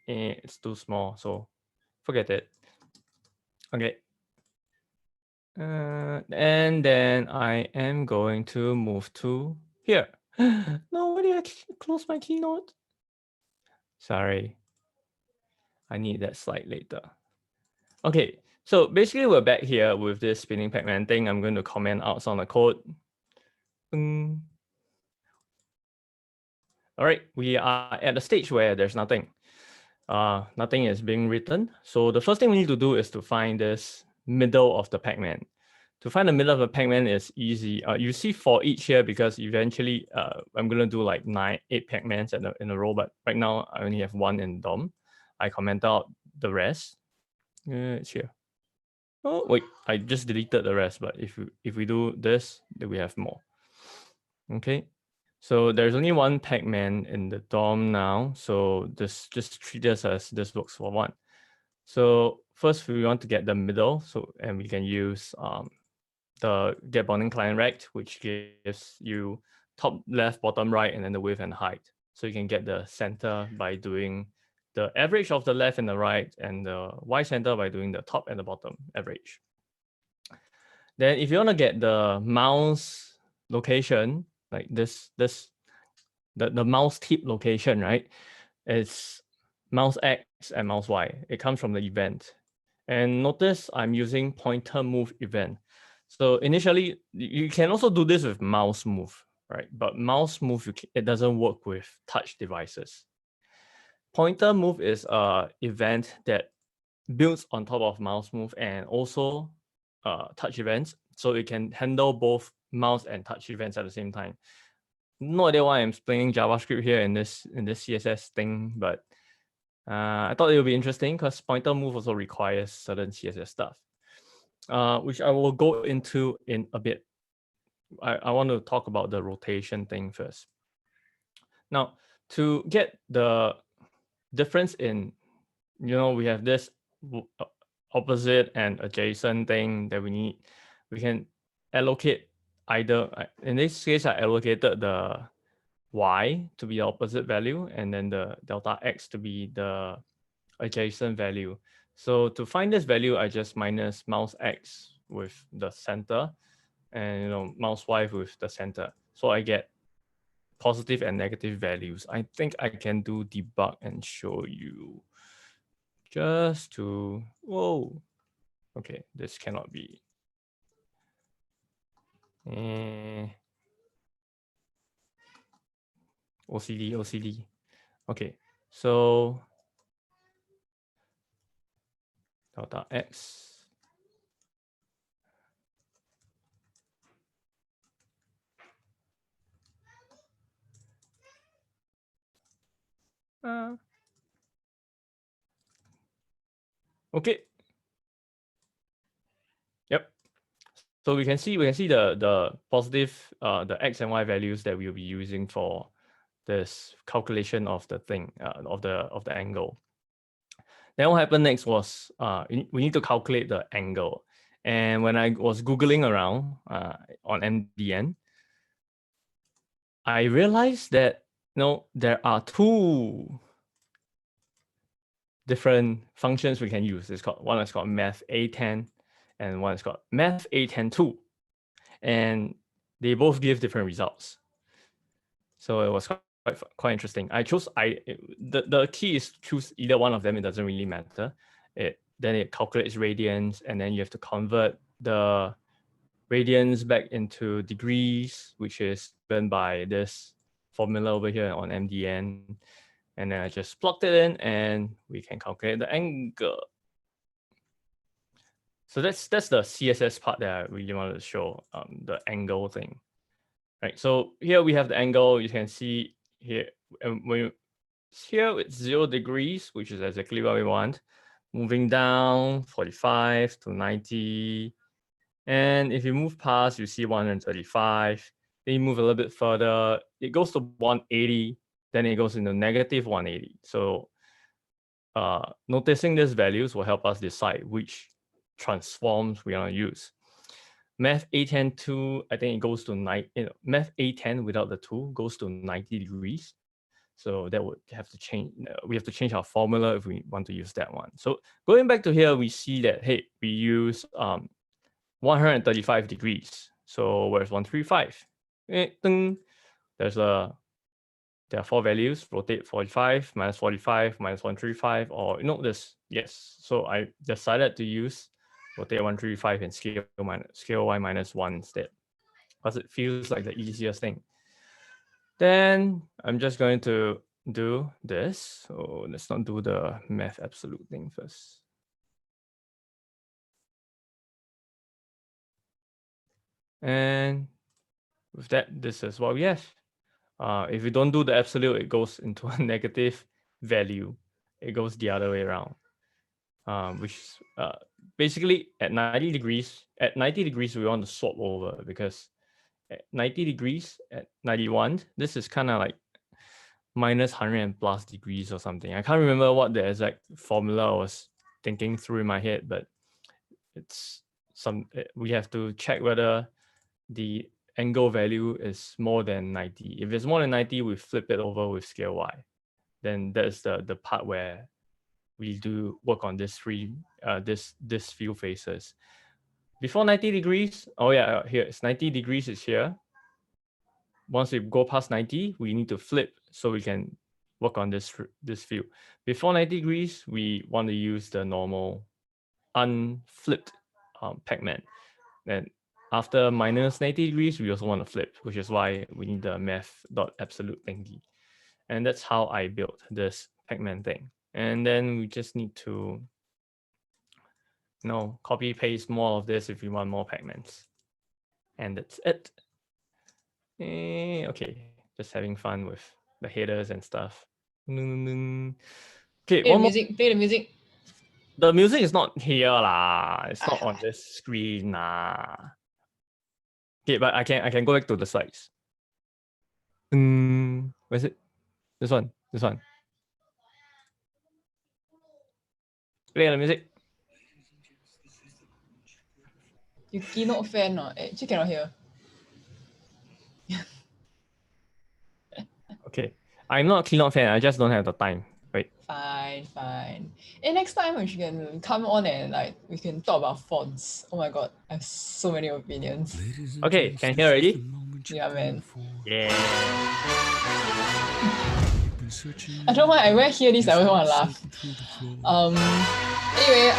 It's too small, so forget it. Okay. And then I am going to move to here. No, why did I close my keynote? Sorry. I need that slide later. Okay, so basically we're back here with this Spinning Pacman thing. I'm going to comment out some of the code. All right, we are at the stage where there's nothing. Nothing is being written. So the first thing we need to do is to find this middle of the Pacman. To find the middle of the Pacman is easy. You see for each here because eventually I'm going to do like 8 Pacmans in a row, but right now I only have one in DOM. I comment out the rest. It's here. Oh wait, I just deleted the rest, but if we do this, then we have more. Okay, so there's only one Pacman in the DOM now, so just treat this as this works for one. So first we want to get the middle, and we can use the get bounding client rect, which gives you top left, bottom right, and then the width and height. So you can get the center by doing the average of the left and the right, and the y center by doing the top and the bottom average. Then if you want to get the mouse location, like the mouse tip location, right? It's mouse X and mouse Y. It comes from the event. And notice I'm using pointer move event. So initially, you can also do this with mouse move, right? But mouse move, it doesn't work with touch devices. Pointer move is an event that builds on top of mouse move and also touch events. So it can handle both mouse and touch events at the same time. No idea why I'm explaining JavaScript here in this CSS thing, but I thought it would be interesting because pointer move also requires certain CSS stuff, which I will go into in a bit. I want to talk about the rotation thing first. Now, to get the difference in, we have this opposite and adjacent thing that we need. We can allocate either, in this case, I allocated the y to be the opposite value and then the delta x to be the adjacent value. So to find this value, I just minus mouse x with the center and mouse y with the center. So I get positive and negative values. I think I can do debug and show you just to, whoa. Okay, this cannot be. OCD. Okay, so delta x. Okay. Yep. So we can see the positive the x and y values that we'll be using for this calculation of the thing of the angle. Then what happened next was we need to calculate the angle. And when I was Googling around on MDN, I realized that there are two different functions we can use. One is called math A10 and one is called math A10-2. And they both give different results. So it was quite interesting. The key is choose either one of them. It doesn't really matter. Then it calculates radians, and then you have to convert the radians back into degrees, which is given by this formula over here on MDN. And then I just plugged it in, and we can calculate the angle. So that's the CSS part that I really wanted to show, the angle thing. Right, so here we have the angle. You can see here, here it's 0 degrees, which is exactly what we want. moving down 45 to 90. And if you move past, you see 135. Then you move a little bit further, it goes to 180, then it goes into negative 180. So noticing these values will help us decide which transforms we want to use. Math A10 2, I think it goes to Math A10 without the 2 goes to 90 degrees. So that would have to change. We have to change our formula if we want to use that one. So going back to here, we see that, hey, we use 135 degrees. So where's 135? There are 4 values, rotate 45, minus 45, minus 135, or this, yes. So I decided to use rotate 135 and scale y minus 1 instead, because it feels like the easiest thing. Then I'm just going to do this. So let's not do the math absolute thing first. And with that, this is what we have. If we don't do the absolute, it goes into a negative value. It goes the other way around, which basically at 90 degrees, we want to swap over, because at 90 degrees, at 91, this is kind of like minus 100 plus degrees or something. I can't remember what the exact formula I was thinking through in my head, but it's we have to check whether the angle value is more than 90. If it's more than 90, we flip it over with scale y. Then that's the part where we do work on this this few faces. Before 90 degrees, oh yeah, here it's 90 degrees is here. Once we go past 90, we need to flip so we can work on this view. Before 90 degrees, we want to use the normal unflipped Pacman. Then after minus 90 degrees, we also want to flip, which is why we need the math.absolute thingy. And that's how I built this Pacman thing. And then we just need to copy paste more of this if we want more Pacmans. And that's it. Okay, just having fun with the headers and stuff. Okay, Play the music. The music is not here lah. It's not on this screen lah. Okay, but I can go back to the slides. Where's it? This one. Play the music. You keynote fan or actually cannot hear. Okay, I'm not a keynote fan. I just don't have the time. Wait. Fine. Next time we can come on and we can talk about fonts. Oh my god, I have so many opinions. Okay, can you hear already? Yeah, man. Yeah. I don't know why when I hear this I always want to laugh. Anyway,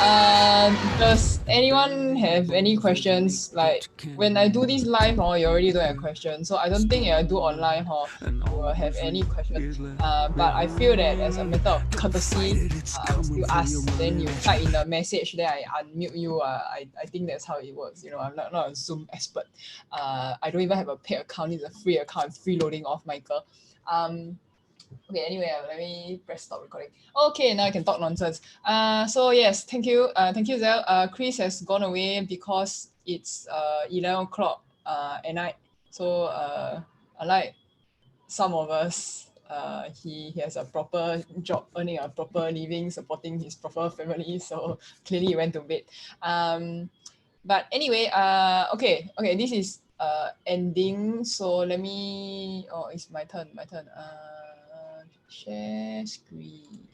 does anyone have any questions? Like when I do this live, you already don't have questions. So I don't think I do online, you will have any questions. But I feel that as a matter of courtesy, I will still ask. Then you type in the message, then I unmute you. I think that's how it works. I'm not a Zoom expert. I don't even have a paid account. It's a free account, freeloading off Michael. Okay, anyway, let me press stop recording. Okay, now I can talk nonsense. So yes, thank you, Zell. Chris has gone away because it's 11 o'clock at night. So unlike some of us, he has a proper job, earning a proper living, supporting his proper family. So clearly he went to bed. But anyway, okay, this is ending. So let me. Oh, it's my turn. Share screen.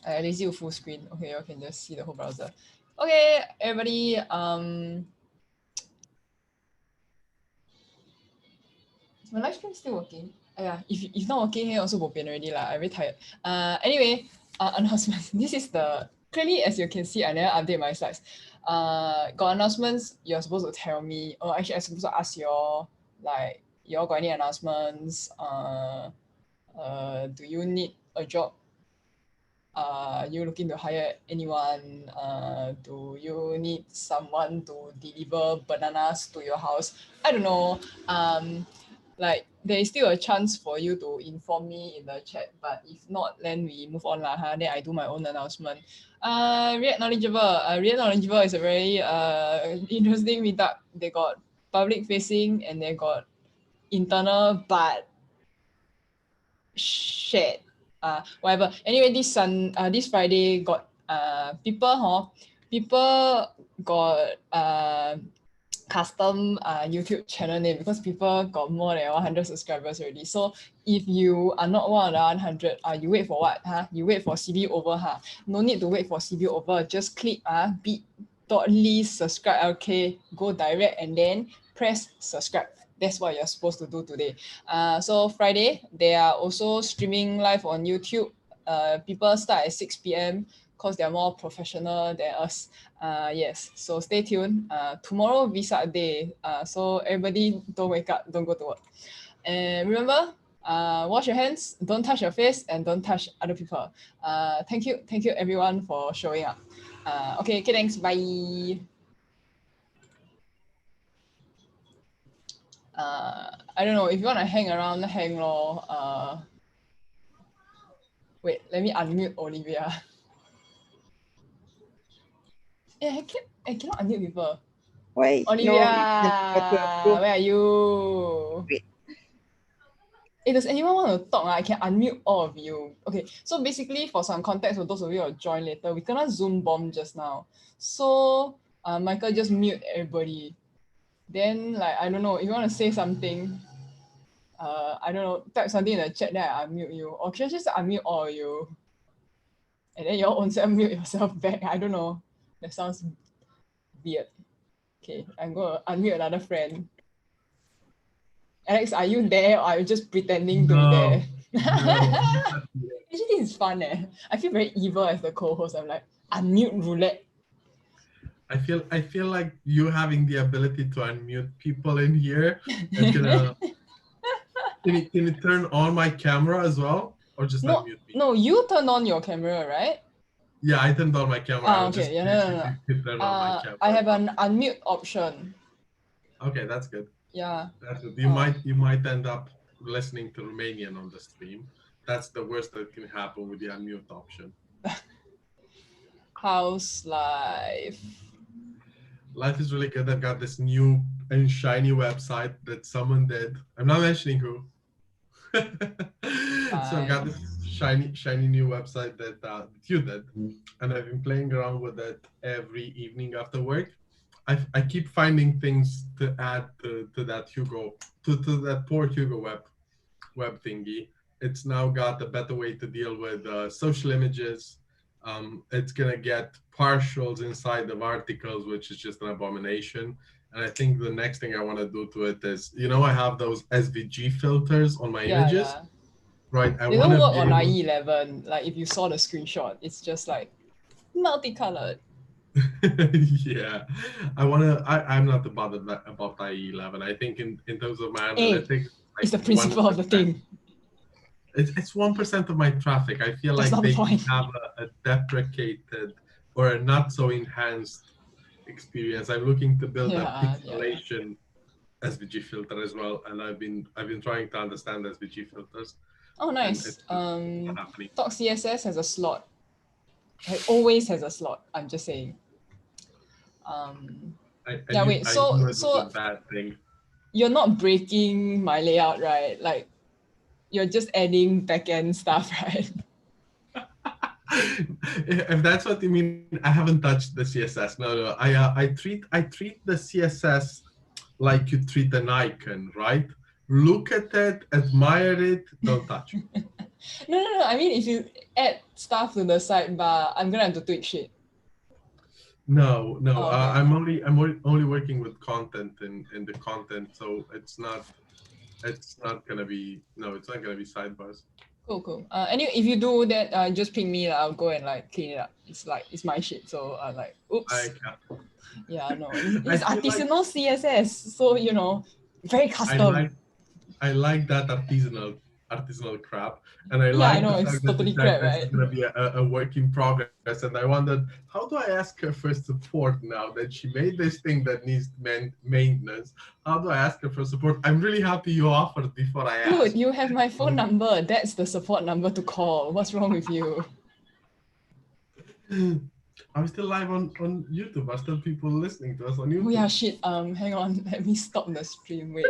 I lazy with full screen. Okay, you can just see the whole browser. Okay, everybody. Is my live stream still working? Yeah, if not working, also bo pian already lah. I'm very tired. Anyway, announcements. This is clearly, as you can see, I never update my slides. Got announcements. You're supposed to tell me. Or actually, I'm supposed to ask y'all y'all got any announcements? Do you need a job? Are you looking to hire anyone? Do you need someone to deliver bananas to your house? I don't know. there is still a chance for you to inform me in the chat, but if not, then we move on lah. Then I do my own announcement. React Knowledgeable. React Knowledgeable is a very interesting meetup. They got public facing and they got internal, but shit. Whatever. Anyway, this Friday got people got custom YouTube channel name because people got more than 100 subscribers already. So if you are not one of the 100, you wait for what? You wait for CB over. No need to wait for CB over. Just click bit.ly subscribe. Okay, go direct and then press subscribe. That's what you're supposed to do today. So Friday, they are also streaming live on YouTube. People start at 6 p.m. because they're more professional than us. Yes, so stay tuned. Tomorrow Visa Day. So everybody don't wake up, don't go to work. And remember, wash your hands, don't touch your face, and don't touch other people. Thank you everyone for showing up. Okay, thanks, bye. I don't know, if you want to hang around, hang lor. Wait, let me unmute Olivia. I cannot unmute people. Wait, Olivia, no, where are you? Wait. Does anyone want to talk? I can unmute all of you. Okay, so basically for some context for those of you who will join later, we cannot Zoom bomb just now. So Michael just mute everybody. Then I don't know, if you want to say something, I don't know, type something in the chat, then I unmute you. Or can I just unmute all of you? And then you all own self mute yourself back. I don't know. That sounds weird. Okay, I'm going to unmute another friend. Alex, are you there or are you just pretending to be there? Actually, this is fun. I feel very evil as the co-host. I'm like, unmute roulette. I feel like you having the ability to unmute people in here is gonna. Can you turn on my camera as well, or just unmute me? No, you turn on your camera, right? Yeah, I turned on my camera. Okay, no. Turn on my camera. I have an unmute option. Okay, that's good. Yeah. That's good. You might end up listening to Romanian on the stream. That's the worst that can happen with the unmute option. How's life? Life is really good. I've got this new and shiny website that someone did. I'm not mentioning who. So I've got this shiny new website that you did, and I've been playing around with it every evening after work. I keep finding things to add to that that poor Hugo web thingy. It's now got a better way to deal with social images. It's gonna get partials inside of articles, which is just an abomination. And I think the next thing I want to do to it is, I have those SVG filters on my images. Yeah. Right. They don't work on IE11. Like if you saw the screenshot, it's just like multicolored. Yeah, I'm not bothered about IE11. I think in terms of my analytics, it's the principle of the thing. It's 1% of my traffic. I feel like they can have a deprecated or a not so enhanced experience. I'm looking to build a pixelation SVG filter as well, and I've been trying to understand SVG filters. Oh, nice. Talk.CSS has a slot. It always has a slot. I'm just saying. So bad thing. You're not breaking my layout, right? Like you're just adding backend stuff, right? If that's what you mean, I haven't touched the CSS. No. I treat the CSS like you treat an icon, right? Look at it, admire it, don't touch it. No. I mean, if you add stuff to the sidebar, I'm gonna have to tweak shit. No. Oh, okay. I'm only working with content in the content, so it's not gonna be sidebars. Cool. Anyway, if you do that, just ping me. I'll go and clean it up. It's my shit. So oops. Yeah, no. It's artisanal CSS, so very custom. I like that artisanal artisanal crap, and I Yeah, I like know, the it's fact that totally the chat crap, is right? gonna be a work in progress. And I wondered, how do I ask her for support now that she made this thing that needs maintenance? How do I ask her for support? I'm really happy you offered before I asked. Dude, you have my phone number. That's the support number to call. What's wrong with you? I'm still live on YouTube. Are still people listening to us on YouTube? Oh yeah, shit. Hang on. Let me stop the stream. Wait.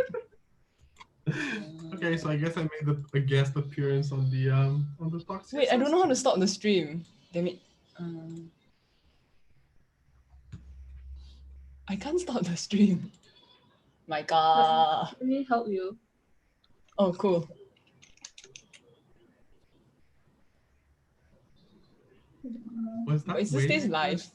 Okay, so I guess I made a guest appearance on the Talk.CSS. Wait, I don't know how to stop the stream. Damn it. I can't stop the stream. My God. Let me help you. Oh, cool. Was that But is this waiting? live?